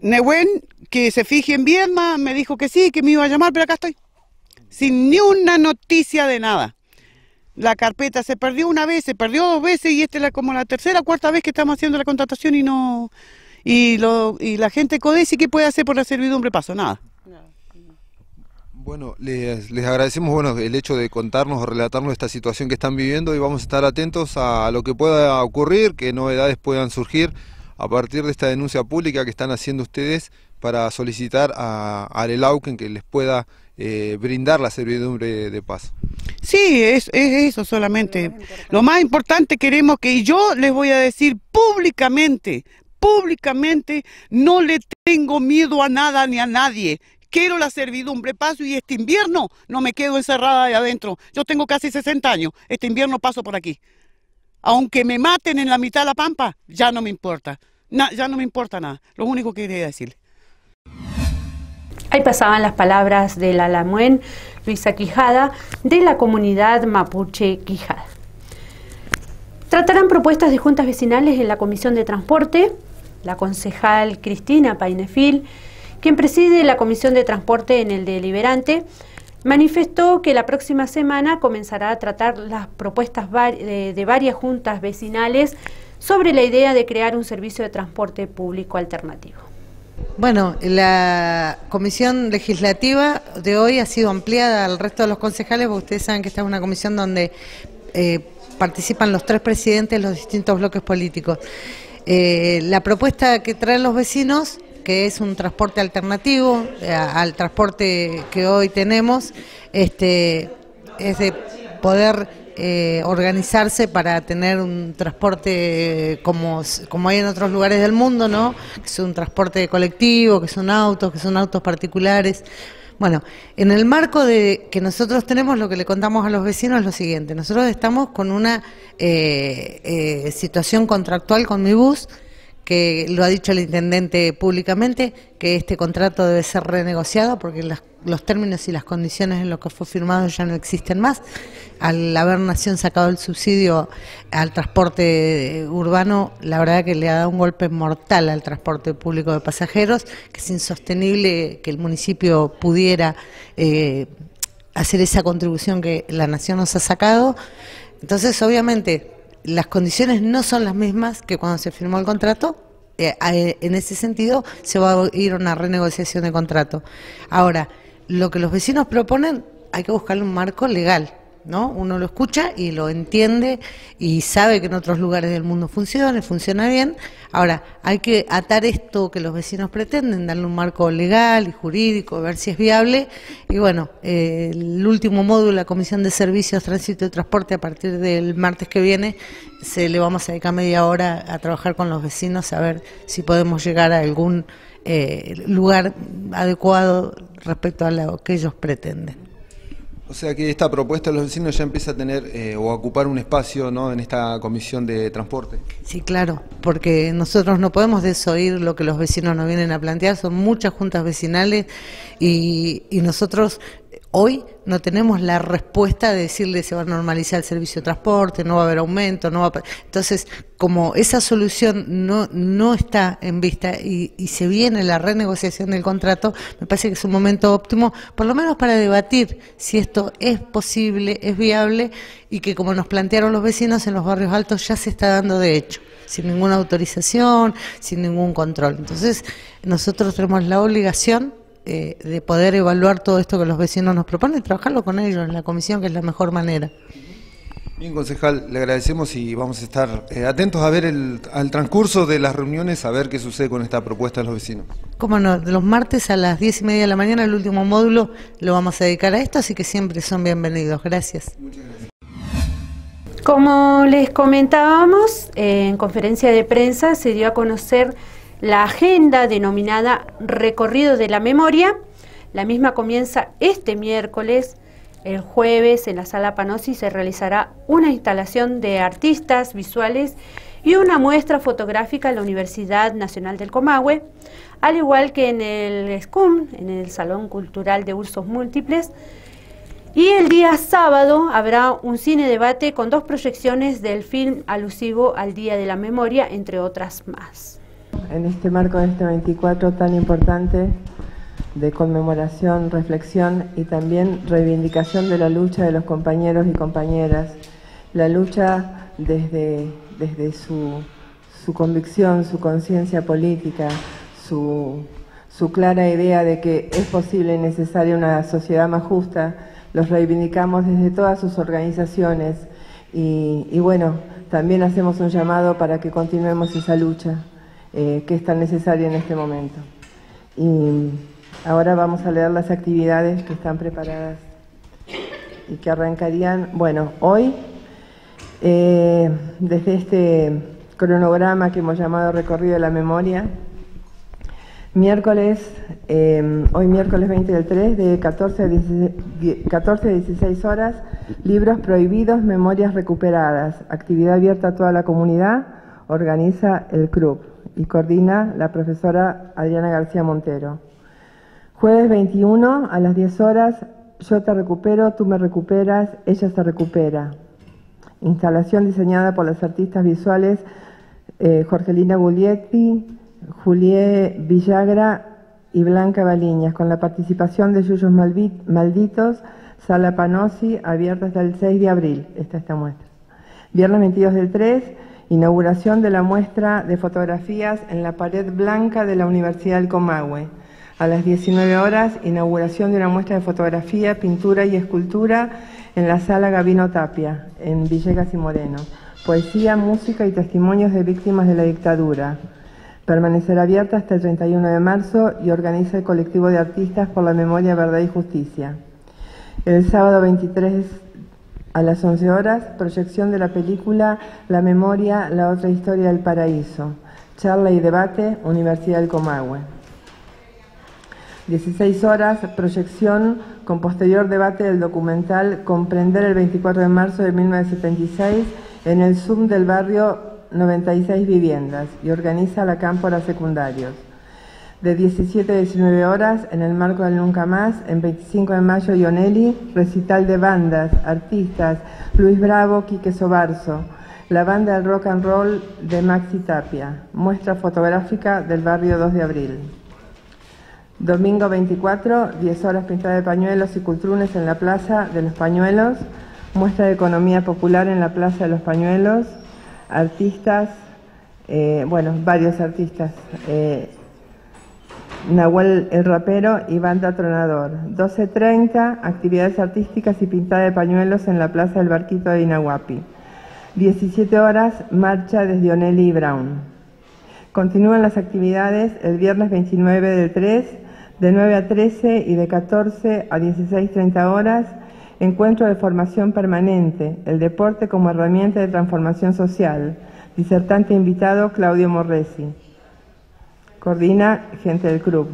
Nehuen, que se fije en Viedma, me dijo que sí, que me iba a llamar, pero acá estoy, sin ni una noticia de nada. La carpeta se perdió una vez, se perdió 2 veces y esta es como la 3ª o 4ª vez que estamos haciendo la contratación y no... Y la gente de CODESI, ¿qué puede hacer por la servidumbre paso? Nada. Bueno, les agradecemos el hecho de contarnos o relatarnos esta situación que están viviendo y vamos a estar atentos a lo que pueda ocurrir, qué novedades puedan surgir a partir de esta denuncia pública que están haciendo ustedes para solicitar a Arelauquen que les pueda brindar la servidumbre de paso. Sí, es eso solamente. Lo más importante queremos que yo les voy a decir públicamente, no le tengo miedo a nada ni a nadie. Quiero la servidumbre paso y este invierno no me quedo encerrada ahí adentro. Yo tengo casi 60 años, este invierno paso por aquí. Aunque me maten en la mitad de la pampa, ya no me importa. Ya no me importa nada. Lo único que quería decirle. Ahí pasaban las palabras de la Lamuén Luisa Quijada de la comunidad mapuche Quijada. Tratarán propuestas de juntas vecinales en la Comisión de Transporte. La concejal Cristina Painefil, quien preside la Comisión de Transporte en el deliberante, manifestó que la próxima semana comenzará a tratar las propuestas de varias juntas vecinales sobre la idea de crear un servicio de transporte público alternativo. Bueno, la comisión legislativa de hoy ha sido ampliada al resto de los concejales, porque ustedes saben que esta es una comisión donde participan los 3 presidentes de los distintos bloques políticos. La propuesta que traen los vecinos, que es un transporte alternativo al transporte que hoy tenemos, es de poder organizarse para tener un transporte como hay en otros lugares del mundo, ¿no? Que es un transporte colectivo, que son autos particulares. Bueno, en el marco de que nosotros tenemos, lo que le contamos a los vecinos es lo siguiente: nosotros estamos con una situación contractual con Mi Bus, que lo ha dicho el intendente públicamente, que este contrato debe ser renegociado porque los términos y las condiciones en los que fue firmado ya no existen más. Al haber Nación sacado el subsidio al transporte urbano, la verdad que le ha dado un golpe mortal al transporte público de pasajeros, que es insostenible que el municipio pudiera hacer esa contribución que la Nación nos ha sacado. Entonces, obviamente, las condiciones no son las mismas que cuando se firmó el contrato. En ese sentido se va a ir a una renegociación de contrato. Ahora, lo que los vecinos proponen, hay que buscarle un marco legal, ¿no? Uno lo escucha y lo entiende y sabe que en otros lugares del mundo funciona bien. Ahora, hay que atar esto que los vecinos pretenden, darle un marco legal y jurídico, ver si es viable. Y bueno, el último módulo, la Comisión de Servicios, Tránsito y Transporte, a partir del martes que viene, le vamos a dedicar media hora a trabajar con los vecinos, a ver si podemos llegar a algún lugar adecuado respecto a lo que ellos pretenden. O sea que esta propuesta de los vecinos ya empieza a tener o a ocupar un espacio, ¿no?, en esta comisión de transporte. Sí, claro, porque nosotros no podemos desoír lo que los vecinos nos vienen a plantear. Son muchas juntas vecinales y nosotros hoy no tenemos la respuesta de decirle se va a normalizar el servicio de transporte, no va a haber aumento, no va a... Entonces, como esa solución no está en vista y se viene la renegociación del contrato, me parece que es un momento óptimo, por lo menos para debatir si esto es posible, es viable, y que, como nos plantearon los vecinos, en los barrios altos ya se está dando de hecho, sin ninguna autorización, sin ningún control. Entonces, nosotros tenemos la obligación de poder evaluar todo esto que los vecinos nos proponen y trabajarlo con ellos en la comisión, que es la mejor manera. Bien, concejal, le agradecemos y vamos a estar atentos a ver al transcurso de las reuniones, a ver qué sucede con esta propuesta de los vecinos. Cómo no, de los martes a las 10:30 de la mañana, el último módulo, lo vamos a dedicar a esto, así que siempre son bienvenidos. Gracias. Muchas gracias. Como les comentábamos, en conferencia de prensa se dio a conocer la agenda denominada Recorrido de la Memoria. La misma comienza este miércoles. El jueves en la Sala Panosi se realizará una instalación de artistas visuales y una muestra fotográfica en la Universidad Nacional del Comahue, al igual que en el SCUM, en el Salón Cultural de Usos Múltiples. Y el día sábado habrá un cine debate con 2 proyecciones del film alusivo al Día de la Memoria, entre otras más. En este marco de este 24 tan importante de conmemoración, reflexión y también reivindicación de la lucha de los compañeros y compañeras, la lucha desde su convicción, su conciencia política, su clara idea de que es posible y necesaria una sociedad más justa, los reivindicamos desde todas sus organizaciones y bueno, también hacemos un llamado para que continuemos esa lucha que es tan necesaria en este momento. Y ahora vamos a leer las actividades que están preparadas y que arrancarían, bueno, hoy, desde este cronograma que hemos llamado Recorrido de la Memoria, miércoles, hoy miércoles 20 del 3, de 14 a 16 horas, Libros Prohibidos, Memorias Recuperadas, actividad abierta a toda la comunidad, organiza el CRUP y coordina la profesora Adriana García Montero. Jueves 21 a las 10 horas, Yo te recupero, tú me recuperas, ella se recupera. Instalación diseñada por las artistas visuales Jorgelina Guglietti, Julié Villagra y Blanca Baliñas, con la participación de Yuyos Malditos, Sala Panosi, abierta hasta el 6 de abril, esta muestra. Viernes 22 del 3, inauguración de la muestra de fotografías en la pared blanca de la Universidad del Comahue. A las 19 horas, inauguración de una muestra de fotografía, pintura y escultura en la Sala Gabino Tapia, en Villegas y Moreno. Poesía, música y testimonios de víctimas de la dictadura. Permanecerá abierta hasta el 31 de marzo y organiza el colectivo de artistas por la memoria, verdad y justicia. El sábado 23 a las 11 horas, proyección de la película La memoria, la otra historia del paraíso. Charla y debate, Universidad del Comahue. 16 horas, proyección con posterior debate del documental Comprender el 24 de marzo de 1976 en el Zoom del barrio 96 Viviendas y organiza la Cámpora Secundarios. De 17 a 19 horas, en el marco del Nunca Más, en 25 de mayo, Ionelli, recital de bandas, artistas, Luis Bravo, Quique Sobarzo, la banda del rock and roll de Maxi Tapia, muestra fotográfica del barrio 2 de abril. Domingo 24, 10 horas pintada de pañuelos y cultrunes en la Plaza de los Pañuelos, muestra de economía popular en la Plaza de los Pañuelos, artistas, varios artistas, Nahuel el Rapero y Banda Tronador. 12:30, actividades artísticas y pintada de pañuelos en la Plaza del Barquito de Inahuapi. 17 horas, marcha desde Onelli y Brown. Continúan las actividades el viernes 29 del 3, de 9 a 13 y de 14 a 16:30 horas, encuentro de formación permanente, el deporte como herramienta de transformación social. Disertante invitado, Claudio Morresi. Coordina gente del club.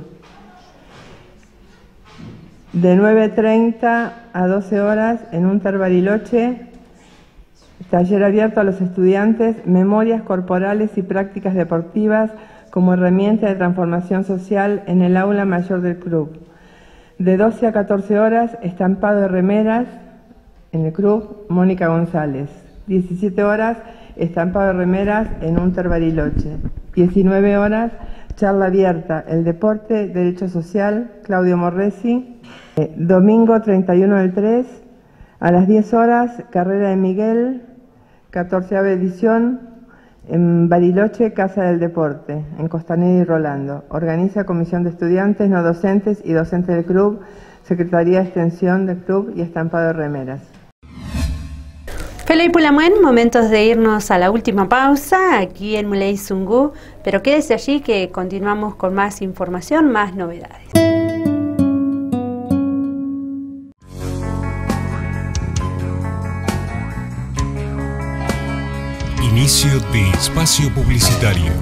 De 9:30 a 12 horas, en Unter Bariloche, taller abierto a los estudiantes, memorias corporales y prácticas deportivas como herramienta de transformación social en el aula mayor del club. De 12 a 14 horas, estampado de remeras en el club Mónica González. 17 horas, estampado de remeras en Unter Bariloche. 19 horas, charla abierta, el deporte, derecho social, Claudio Morresi. Domingo 31 del 3, a las 10 horas, carrera de Miguel, 14ª edición, en Bariloche, Casa del Deporte, en Costanera y Rolando. Organiza Comisión de Estudiantes, no docentes y docentes del club, Secretaría de Extensión del club y estampado de remeras. Feley Pulamuen, momentos de irnos a la última pausa aquí en Muley Zungu, pero quédese allí que continuamos con más información, más novedades. Inicio de espacio publicitario.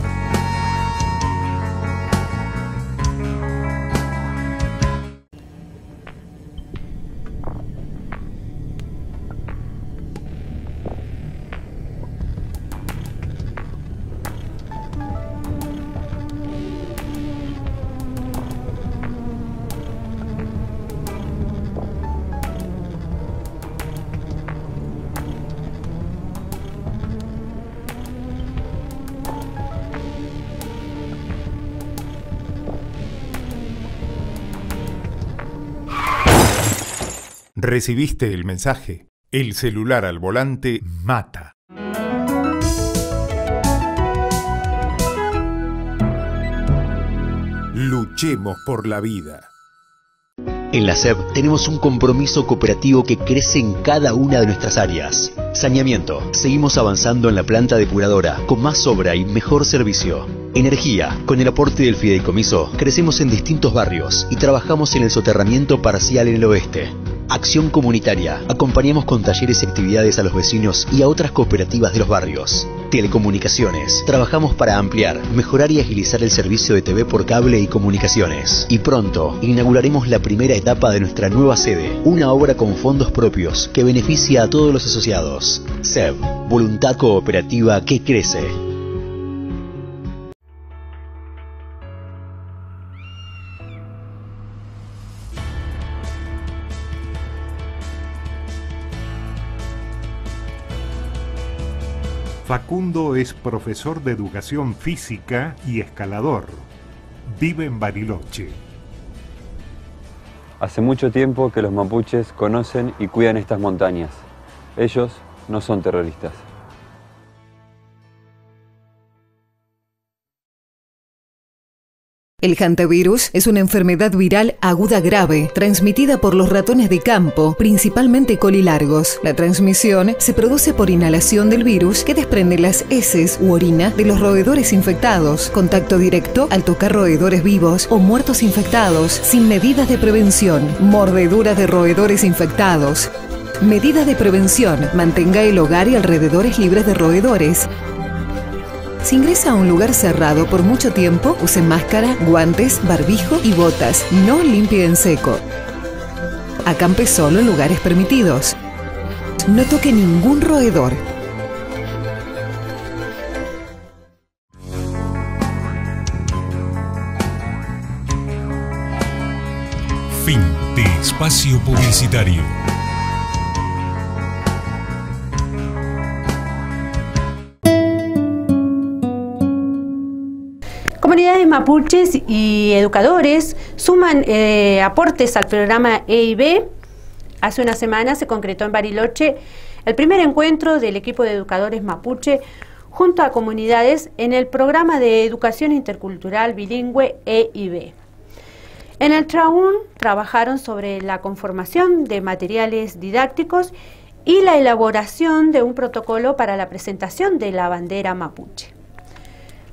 Recibiste el mensaje. El celular al volante mata. Luchemos por la vida. En la SEB tenemos un compromiso cooperativo que crece en cada una de nuestras áreas. Saneamiento. Seguimos avanzando en la planta depuradora con más obra y mejor servicio. Energía. Con el aporte del fideicomiso, crecemos en distintos barrios y trabajamos en el soterramiento parcial en el oeste. Acción comunitaria. Acompañamos con talleres y actividades a los vecinos y a otras cooperativas de los barrios. Telecomunicaciones. Trabajamos para ampliar, mejorar y agilizar el servicio de TV por cable y comunicaciones. Y pronto inauguraremos la primera etapa de nuestra nueva sede, una obra con fondos propios que beneficia a todos los asociados. SEB, voluntad cooperativa que crece. Facundo es profesor de educación física y escalador. Vive en Bariloche. Hace mucho tiempo que los mapuches conocen y cuidan estas montañas. Ellos no son terroristas. El hantavirus es una enfermedad viral aguda grave, transmitida por los ratones de campo, principalmente colilargos. La transmisión se produce por inhalación del virus que desprende las heces u orina de los roedores infectados, contacto directo al tocar roedores vivos o muertos infectados, sin medidas de prevención, mordedura de roedores infectados. Medidas de prevención: mantenga el hogar y alrededores libres de roedores. Si ingresa a un lugar cerrado por mucho tiempo, use máscara, guantes, barbijo y botas. No limpie en seco. Acampe solo en lugares permitidos. No toque ningún roedor. Fin de espacio publicitario. Comunidades mapuches y educadores suman aportes al programa EIB. Hace una semana se concretó en Bariloche el primer encuentro del equipo de educadores mapuche junto a comunidades en el programa de educación intercultural bilingüe EIB. En el TRAUN trabajaron sobre la conformación de materiales didácticos y la elaboración de un protocolo para la presentación de la bandera mapuche.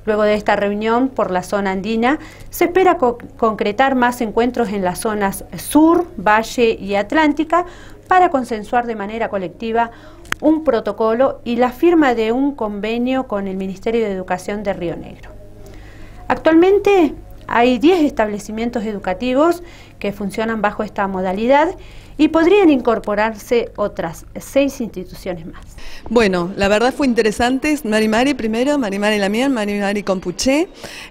Luego de esta reunión por la zona andina, se espera concretar más encuentros en las zonas sur, valle y atlántica para consensuar de manera colectiva un protocolo y la firma de un convenio con el Ministerio de Educación de Río Negro. Actualmente hay 10 establecimientos educativos que funcionan bajo esta modalidad y podrían incorporarse otras 6 instituciones más. Bueno, la verdad fue interesante. Mari primero, Mari Lamián, Mari Compuché.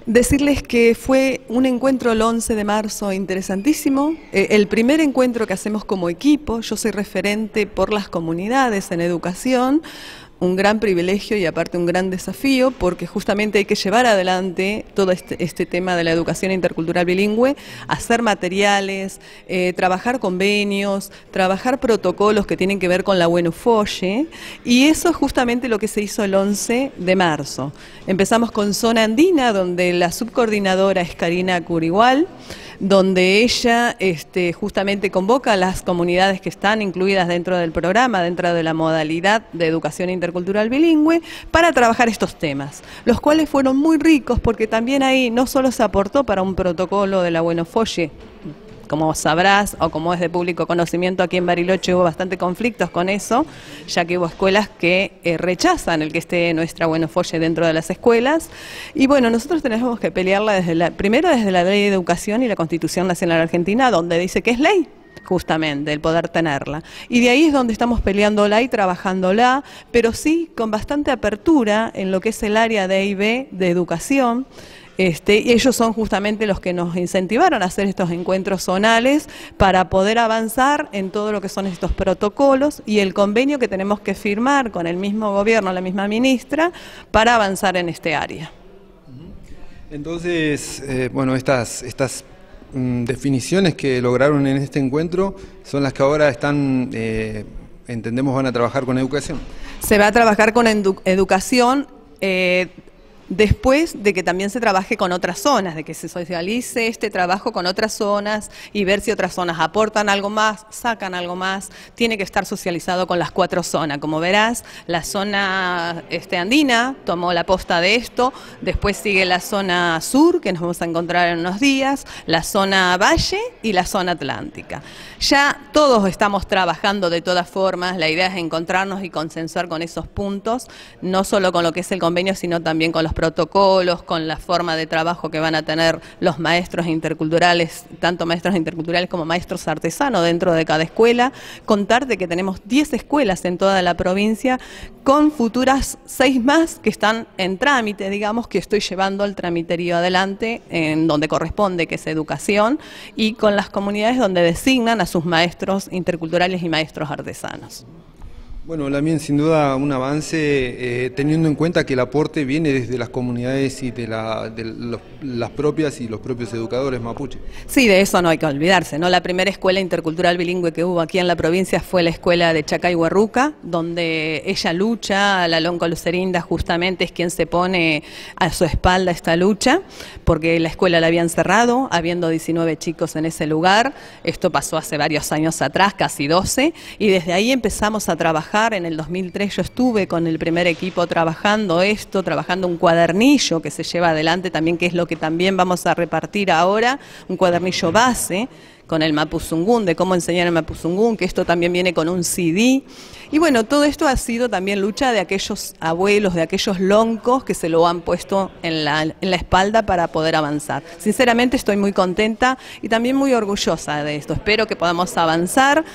Decirles que fue un encuentro el 11 de marzo interesantísimo. El primer encuentro que hacemos como equipo. Yo soy referente por las comunidades en educación. Un gran privilegio y aparte un gran desafío, porque justamente hay que llevar adelante todo este tema de la educación intercultural bilingüe, hacer materiales, trabajar convenios, trabajar protocolos que tienen que ver con la Buenofolle, y eso es justamente lo que se hizo el 11 de marzo. Empezamos con Zona Andina, donde la subcoordinadora es Karina Curigual, donde ella justamente convoca a las comunidades que están incluidas dentro del programa, dentro de la modalidad de educación intercultural bilingüe, para trabajar estos temas, los cuales fueron muy ricos porque también ahí no solo se aportó para un protocolo de la Buenofolle, como sabrás o como es de público conocimiento, aquí en Bariloche hubo bastante conflictos con eso, ya que hubo escuelas que rechazan el que esté nuestra Buenofolle dentro de las escuelas. Y bueno, nosotros tenemos que pelearla primero desde la Ley de Educación y la Constitución Nacional Argentina, donde dice que es ley, justamente, el poder tenerla. Y de ahí es donde estamos peleándola y trabajándola, pero sí con bastante apertura en lo que es el área de EIB, de educación. Y ellos son justamente los que nos incentivaron a hacer estos encuentros zonales para poder avanzar en todo lo que son estos protocolos y el convenio que tenemos que firmar con el mismo gobierno, la misma ministra, para avanzar en este área. Entonces, bueno, estas definiciones que lograron en este encuentro son las que ahora están, entendemos, van a trabajar con educación. Se va a trabajar con educación. Después de que también se trabaje con otras zonas, de que se socialice este trabajo con otras zonas y ver si otras zonas aportan algo más, sacan algo más, tiene que estar socializado con las 4 zonas. Como verás, la zona andina tomó la posta de esto, después sigue la zona sur, que nos vamos a encontrar en unos días, la zona valle y la zona atlántica. Ya todos estamos trabajando de todas formas, la idea es encontrarnos y consensuar con esos puntos, no solo con lo que es el convenio, sino también con los protocolos, con la forma de trabajo que van a tener los maestros interculturales, tanto maestros interculturales como maestros artesanos dentro de cada escuela. Contarte que tenemos 10 escuelas en toda la provincia, con futuras 6 más que están en trámite, digamos, que estoy llevando el tramiterío adelante, en donde corresponde, que es educación, y con las comunidades donde designan a sus maestros interculturales y maestros artesanos. Bueno, Lamien, sin duda un avance, teniendo en cuenta que el aporte viene desde las comunidades y de las propias y los propios educadores mapuche. Sí, de eso no hay que olvidarse, ¿no? La primera escuela intercultural bilingüe que hubo aquí en la provincia fue la escuela de Chacay-Huarruca, donde ella lucha, la Lonco Lucerinda justamente es quien se pone a su espalda esta lucha, porque la escuela la habían cerrado, habiendo 19 chicos en ese lugar. Esto pasó hace varios años atrás, casi 12, y desde ahí empezamos a trabajar. En el 2003 yo estuve con el primer equipo trabajando un cuadernillo que se lleva adelante también, que es lo que también vamos a repartir ahora, un cuadernillo base con el Mapuzungún, de cómo enseñar el Mapuzungún, que esto también viene con un CD. Y bueno, todo esto ha sido también lucha de aquellos abuelos, de aquellos loncos que se lo han puesto en la espalda para poder avanzar. Sinceramente estoy muy contenta y también muy orgullosa de esto. Espero que podamos avanzar.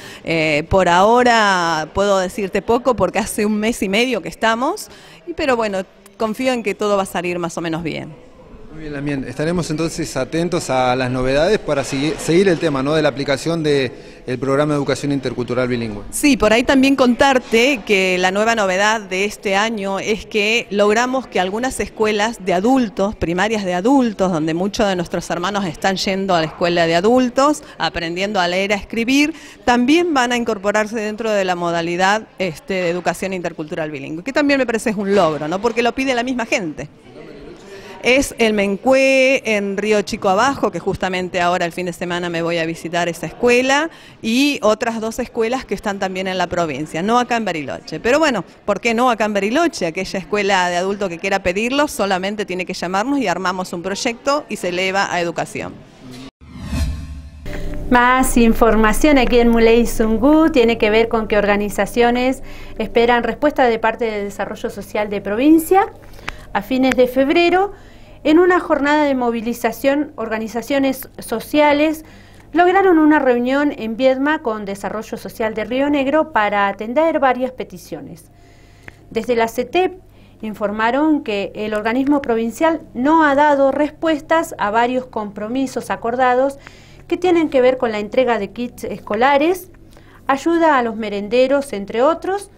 Por ahora puedo decirte poco porque hace un mes y medio que estamos, pero bueno, confío en que todo va a salir más o menos bien. Muy bien, Lamien. Estaremos entonces atentos a las novedades para seguir el tema, ¿no?, de la aplicación del programa de educación intercultural bilingüe. Sí, por ahí también contarte que la nueva novedad de este año es que logramos que algunas escuelas de adultos, primarias de adultos, donde muchos de nuestros hermanos están yendo a la escuela de adultos, aprendiendo a leer, a escribir, también van a incorporarse dentro de la modalidad de educación intercultural bilingüe, que también me parece es un logro, ¿no?, porque lo pide la misma gente. Es el Mencué en Río Chico Abajo, que justamente ahora el fin de semana me voy a visitar esa escuela, y otras 2 escuelas que están también en la provincia, no acá en Bariloche. Pero bueno, ¿por qué no acá en Bariloche? Aquella escuela de adulto que quiera pedirlo solamente tiene que llamarnos y armamos un proyecto y se eleva a educación. Más información aquí en Muley Zungu tiene que ver con que organizaciones esperan respuesta de parte del Desarrollo Social de provincia. A fines de febrero, en una jornada de movilización, organizaciones sociales lograron una reunión en Viedma con Desarrollo Social de Río Negro para atender varias peticiones. Desde la CETEP informaron que el organismo provincial no ha dado respuestas a varios compromisos acordados que tienen que ver con la entrega de kits escolares, ayuda a los merenderos, entre otros.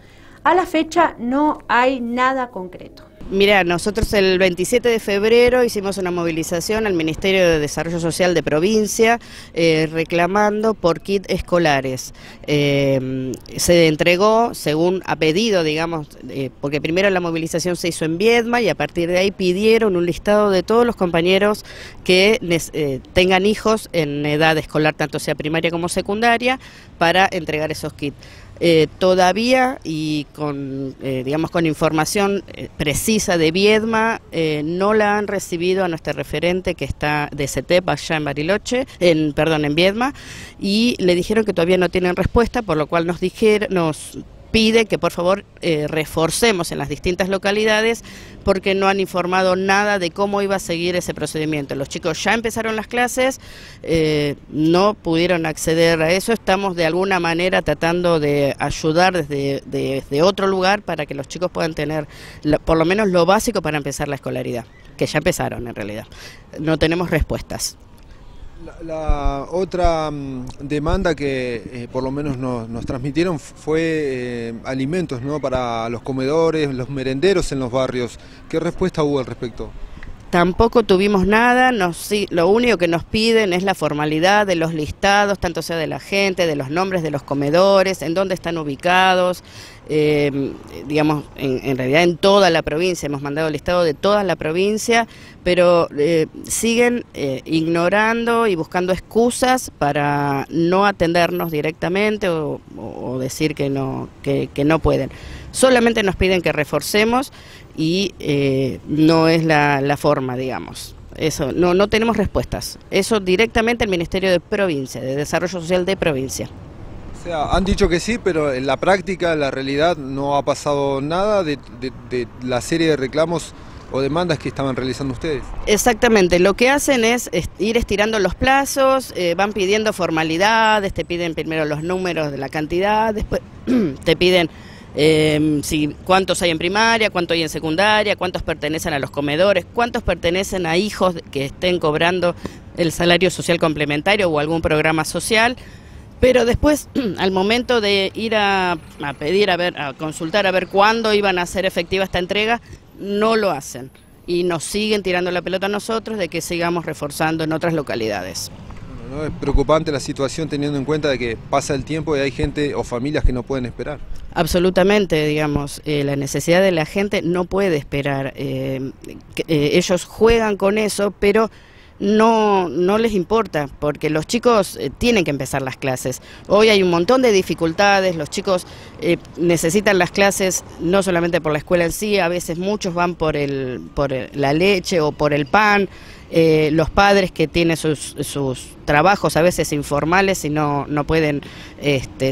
A la fecha no hay nada concreto. Mira, nosotros el 27 de febrero hicimos una movilización al Ministerio de Desarrollo Social de provincia reclamando por kits escolares. Se entregó según a pedido, digamos, porque primero la movilización se hizo en Viedma y a partir de ahí pidieron un listado de todos los compañeros que tengan hijos en edad escolar, tanto sea primaria como secundaria, para entregar esos kits. Todavía y con información precisa de Viedma, no la han recibido a nuestra referente que está de CETEP allá en Bariloche, en Viedma, y le dijeron que todavía no tienen respuesta, por lo cual nos pide que por favor reforcemos en las distintas localidades porque no han informado nada de cómo iba a seguir ese procedimiento. Los chicos ya empezaron las clases, no pudieron acceder a eso, estamos de alguna manera tratando de ayudar desde otro lugar para que los chicos puedan tener por lo menos lo básico para empezar la escolaridad, que ya empezaron en realidad. No tenemos respuestas. La otra demanda que por lo menos nos transmitieron fue alimentos, ¿no?, para los comedores, los merenderos en los barrios. ¿Qué respuesta hubo al respecto? Tampoco tuvimos nada, lo único que nos piden es la formalidad de los listados, tanto sea de la gente, de los nombres de los comedores, en dónde están ubicados, en realidad en toda la provincia, hemos mandado el listado de toda la provincia, pero siguen ignorando y buscando excusas para no atendernos directamente o decir que no pueden. Solamente nos piden que reforcemos y no es la forma, digamos. Eso, no tenemos respuestas. Eso directamente al Ministerio de Provincia, de Desarrollo Social de provincia. O sea, han dicho que sí, pero en la práctica, en la realidad, no ha pasado nada de la serie de reclamos o demandas que estaban realizando ustedes. Exactamente, lo que hacen es ir estirando los plazos, van pidiendo formalidades, te piden primero los números de la cantidad, después te piden cuántos hay en primaria, cuántos hay en secundaria, cuántos pertenecen a los comedores, cuántos pertenecen a hijos que estén cobrando el salario social complementario o algún programa social. Pero después, al momento de ir a pedir, a consultar, a ver cuándo iban a hacer efectiva esta entrega, no lo hacen. Y nos siguen tirando la pelota a nosotros de que sigamos reforzando en otras localidades. ¿No? Es preocupante la situación teniendo en cuenta de que pasa el tiempo y hay gente o familias que no pueden esperar. Absolutamente, digamos, la necesidad de la gente no puede esperar. Ellos juegan con eso, pero no les importa, porque los chicos tienen que empezar las clases. Hoy hay un montón de dificultades, los chicos necesitan las clases no solamente por la escuela en sí, a veces muchos van por la leche o por el pan. Los padres que tienen sus trabajos a veces informales y no pueden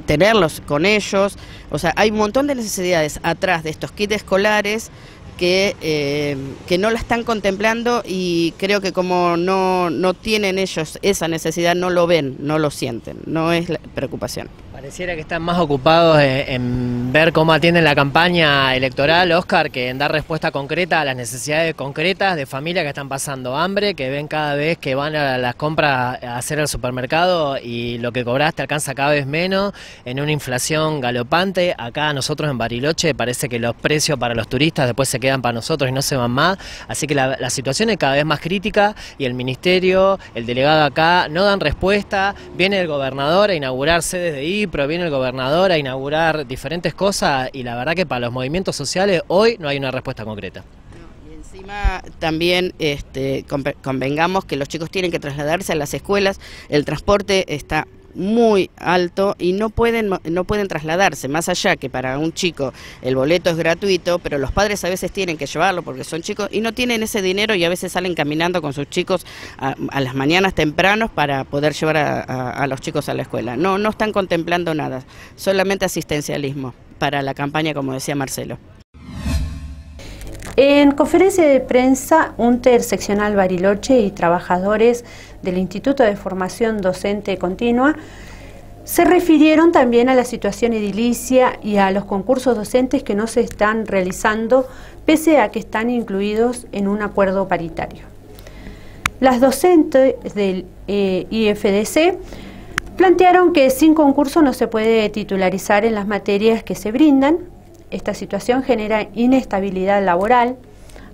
tenerlos con ellos. O sea, hay un montón de necesidades atrás de estos kits escolares que no la están contemplando, y creo que como no tienen ellos esa necesidad, no lo ven, no lo sienten, no es la preocupación. Pareciera que están más ocupados en ver cómo atienden la campaña electoral, Oscar, que en dar respuesta concreta a las necesidades concretas de familias que están pasando hambre, que ven cada vez que van a las compras a hacer al supermercado y lo que cobraste alcanza cada vez menos, en una inflación galopante. Acá nosotros en Bariloche parece que los precios para los turistas después se quedan para nosotros y no se van más, así que la situación es cada vez más crítica y el ministerio, el delegado acá no dan respuesta. Viene el gobernador a inaugurar sedes de IPRO, viene el gobernador a inaugurar diferentes cosas, y la verdad que para los movimientos sociales hoy no hay una respuesta concreta. Y encima también convengamos que los chicos tienen que trasladarse a las escuelas, el transporte está muy alto y no pueden trasladarse, más allá que para un chico el boleto es gratuito, pero los padres a veces tienen que llevarlo porque son chicos y no tienen ese dinero, y a veces salen caminando con sus chicos a las mañanas tempranos para poder llevar a los chicos a la escuela. No están contemplando nada, solamente asistencialismo para la campaña, como decía Marcelo. En conferencia de prensa, UNTER Seccional Bariloche y trabajadores del Instituto de Formación Docente Continua se refirieron también a la situación edilicia y a los concursos docentes que no se están realizando pese a que están incluidos en un acuerdo paritario. Las docentes del IFDC plantearon que sin concurso no se puede titularizar en las materias que se brindan. Esta situación genera inestabilidad laboral.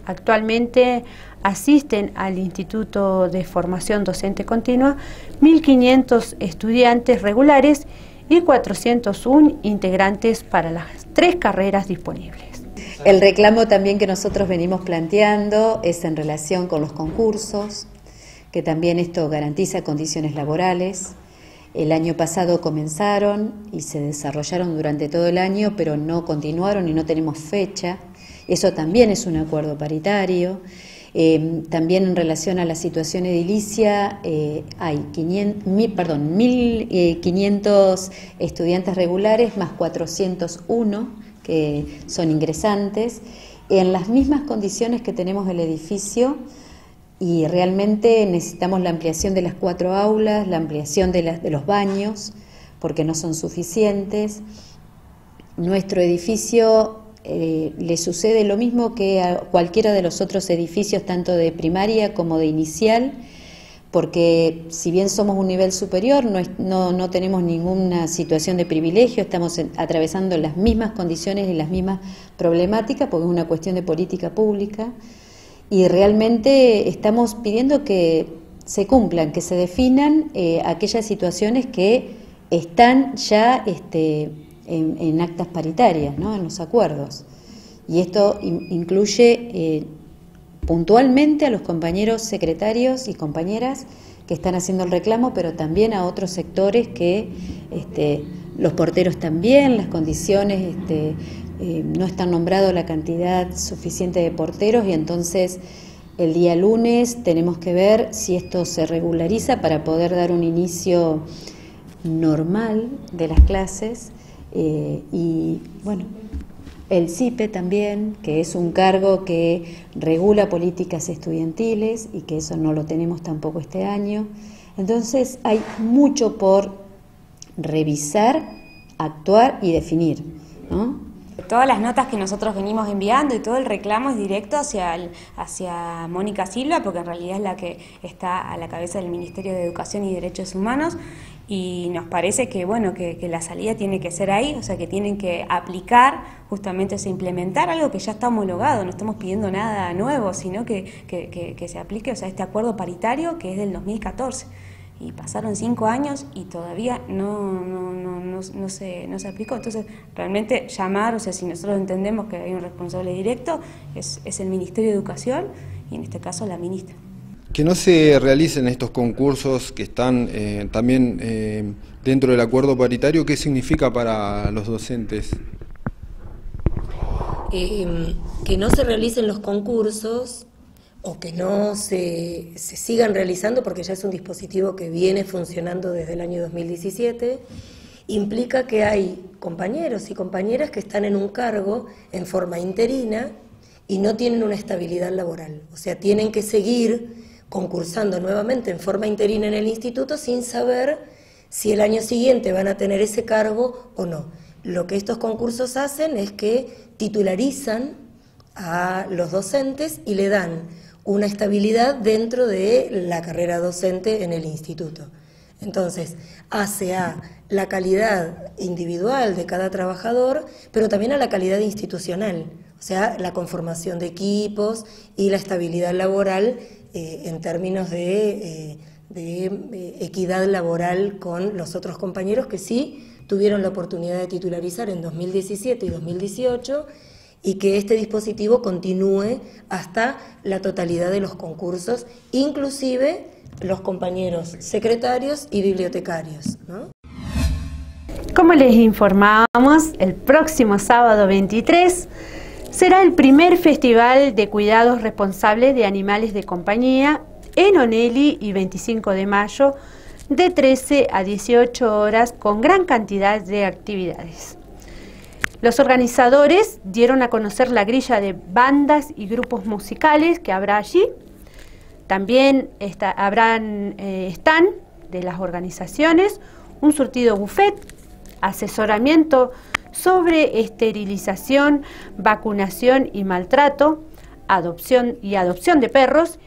Actualmente asisten al Instituto de Formación Docente Continua 1.500 estudiantes regulares y 401 integrantes para las 3 carreras disponibles. El reclamo también que nosotros venimos planteando es en relación con los concursos, que también esto garantiza condiciones laborales. El año pasado comenzaron y se desarrollaron durante todo el año, pero no continuaron y no tenemos fecha. Eso también es un acuerdo paritario. También en relación a la situación edilicia, hay 1.500 estudiantes regulares más 401 que son ingresantes, en las mismas condiciones que tenemos el edificio. Y realmente necesitamos la ampliación de las 4 aulas, la ampliación de los baños, porque no son suficientes. Nuestro edificio le sucede lo mismo que a cualquiera de los otros edificios, tanto de primaria como de inicial, porque si bien somos un nivel superior, no tenemos ninguna situación de privilegio, estamos atravesando las mismas condiciones y las mismas problemáticas, porque es una cuestión de política pública. Y realmente estamos pidiendo que se cumplan, que se definan aquellas situaciones que están ya en actas paritarias, ¿no? En los acuerdos. Y esto incluye puntualmente a los compañeros secretarios y compañeras que están haciendo el reclamo, pero también a otros sectores que los porteros también, las condiciones no están nombrado la cantidad suficiente de porteros, y entonces el día lunes tenemos que ver si esto se regulariza para poder dar un inicio normal de las clases. Y bueno, el CIPE también, que es un cargo que regula políticas estudiantiles y que eso no lo tenemos tampoco este año. Entonces hay mucho por revisar, actuar y definir, ¿no? Todas las notas que nosotros venimos enviando y todo el reclamo es directo hacia Mónica Silva, porque en realidad es la que está a la cabeza del Ministerio de Educación y Derechos Humanos, y nos parece que, bueno, que la salida tiene que ser ahí, o sea, que tienen que aplicar, justamente implementar algo que ya está homologado, no estamos pidiendo nada nuevo, sino que se aplique, o sea, este acuerdo paritario que es del 2014. Y pasaron 5 años y todavía no se aplicó. Entonces, realmente llamar, o sea, si nosotros entendemos que hay un responsable directo, es el Ministerio de Educación y en este caso la ministra. Que no se realicen estos concursos que están también dentro del acuerdo paritario, ¿qué significa para los docentes? Que no se realicen los concursos o que no se sigan realizando, porque ya es un dispositivo que viene funcionando desde el año 2017, implica que hay compañeros y compañeras que están en un cargo en forma interina y no tienen una estabilidad laboral. O sea, tienen que seguir concursando nuevamente en forma interina en el instituto sin saber si el año siguiente van a tener ese cargo o no. Lo que estos concursos hacen es que titularizan a los docentes y le dan una estabilidad dentro de la carrera docente en el instituto. Entonces, hace a la calidad individual de cada trabajador, pero también a la calidad institucional, o sea, la conformación de equipos y la estabilidad laboral en términos de equidad laboral con los otros compañeros que sí tuvieron la oportunidad de titularizar en 2017 y 2018, y que este dispositivo continúe hasta la totalidad de los concursos, inclusive los compañeros secretarios y bibliotecarios, ¿no? Como les informábamos, el próximo sábado 23 será el primer festival de cuidados responsables de animales de compañía en Onelli y 25 de mayo de 13 a 18 horas con gran cantidad de actividades. Los organizadores dieron a conocer la grilla de bandas y grupos musicales que habrá allí. También habrán stand de las organizaciones, un surtido buffet, asesoramiento sobre esterilización, vacunación y maltrato, adopción de perros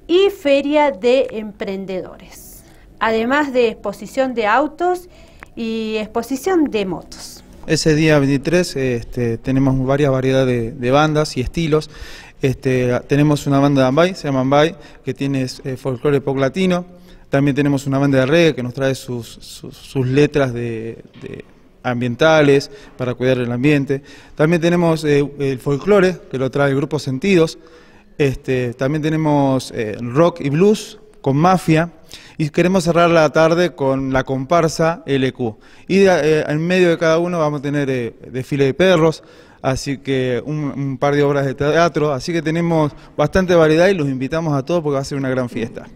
y feria de emprendedores, además de exposición de autos y exposición de motos. Ese día 23 tenemos varias variedades de bandas y estilos. Tenemos una banda de Ambay, se llama Ambay, que tiene folclore pop latino. También tenemos una banda de reggae que nos trae sus letras ambientales para cuidar el ambiente. También tenemos el folclore, que lo trae el grupo Sentidos. También tenemos rock y blues con Mafia. Y queremos cerrar la tarde con la comparsa LQ. Y en medio de cada uno vamos a tener desfile de perros, así que un par de obras de teatro. Así que tenemos bastante variedad y los invitamos a todos porque va a ser una gran fiesta.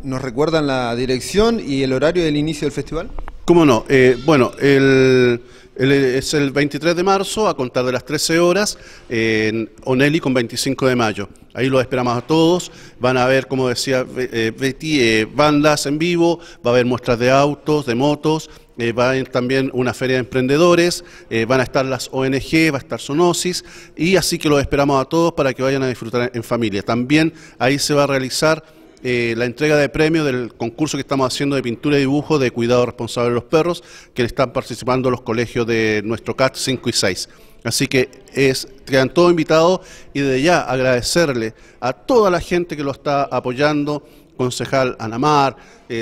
¿Nos recuerdan la dirección y el horario del inicio del festival? ¿Cómo no? Bueno, es el 23 de marzo a contar de las 13 horas en Onelli con 25 de mayo. Ahí los esperamos a todos. Van a ver, como decía Betty, bandas en vivo, va a haber muestras de autos, de motos, va a haber también una feria de emprendedores, van a estar las ONG, va a estar Sonosis, y así que los esperamos a todos para que vayan a disfrutar en familia. También ahí se va a realizar la entrega de premios del concurso que estamos haciendo de pintura y dibujo de cuidado responsable de los perros, que están participando los colegios de nuestro CAT 5 y 6. Así que quedan todos invitados y desde ya agradecerle a toda la gente que lo está apoyando, concejal Anamar,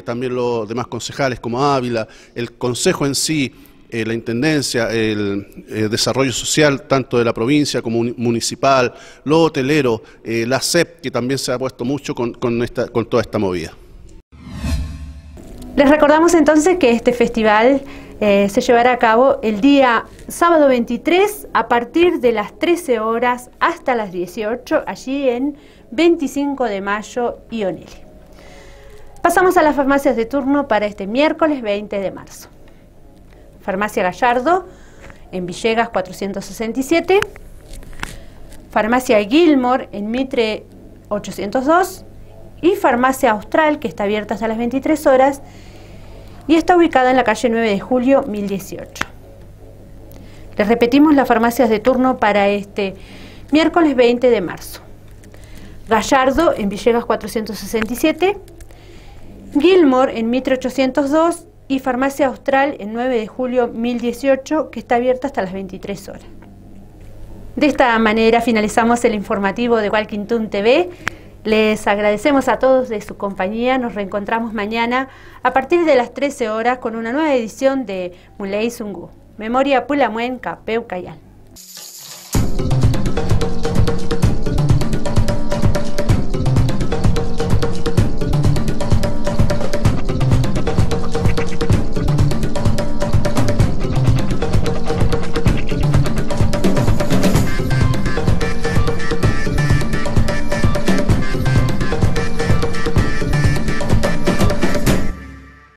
también los demás concejales como Ávila, el consejo en sí, la intendencia, el desarrollo social tanto de la provincia como municipal, los hoteleros, la CEP, que también se ha puesto mucho con toda esta movida. Les recordamos entonces que este festival se llevará a cabo el día sábado 23 a partir de las 13 horas hasta las 18, allí en 25 de mayo y Onelli. Pasamos a las farmacias de turno para este miércoles 20 de marzo. Farmacia Gallardo, en Villegas 467. Farmacia Gilmore, en Mitre 802. Y Farmacia Austral, que está abierta hasta las 23 horas. Y está ubicada en la calle 9 de julio 1018. Les repetimos las farmacias de turno para este miércoles 20 de marzo. Gallardo, en Villegas 467. Gilmore en Mitre 802 y Farmacia Austral en 9 de julio 1018, que está abierta hasta las 23 horas. De esta manera finalizamos el informativo de Walkington TV. Les agradecemos a todos de su compañía. Nos reencontramos mañana a partir de las 13 horas con una nueva edición de Muley Sungu. Memoria Pulamuen Capeu Cayal.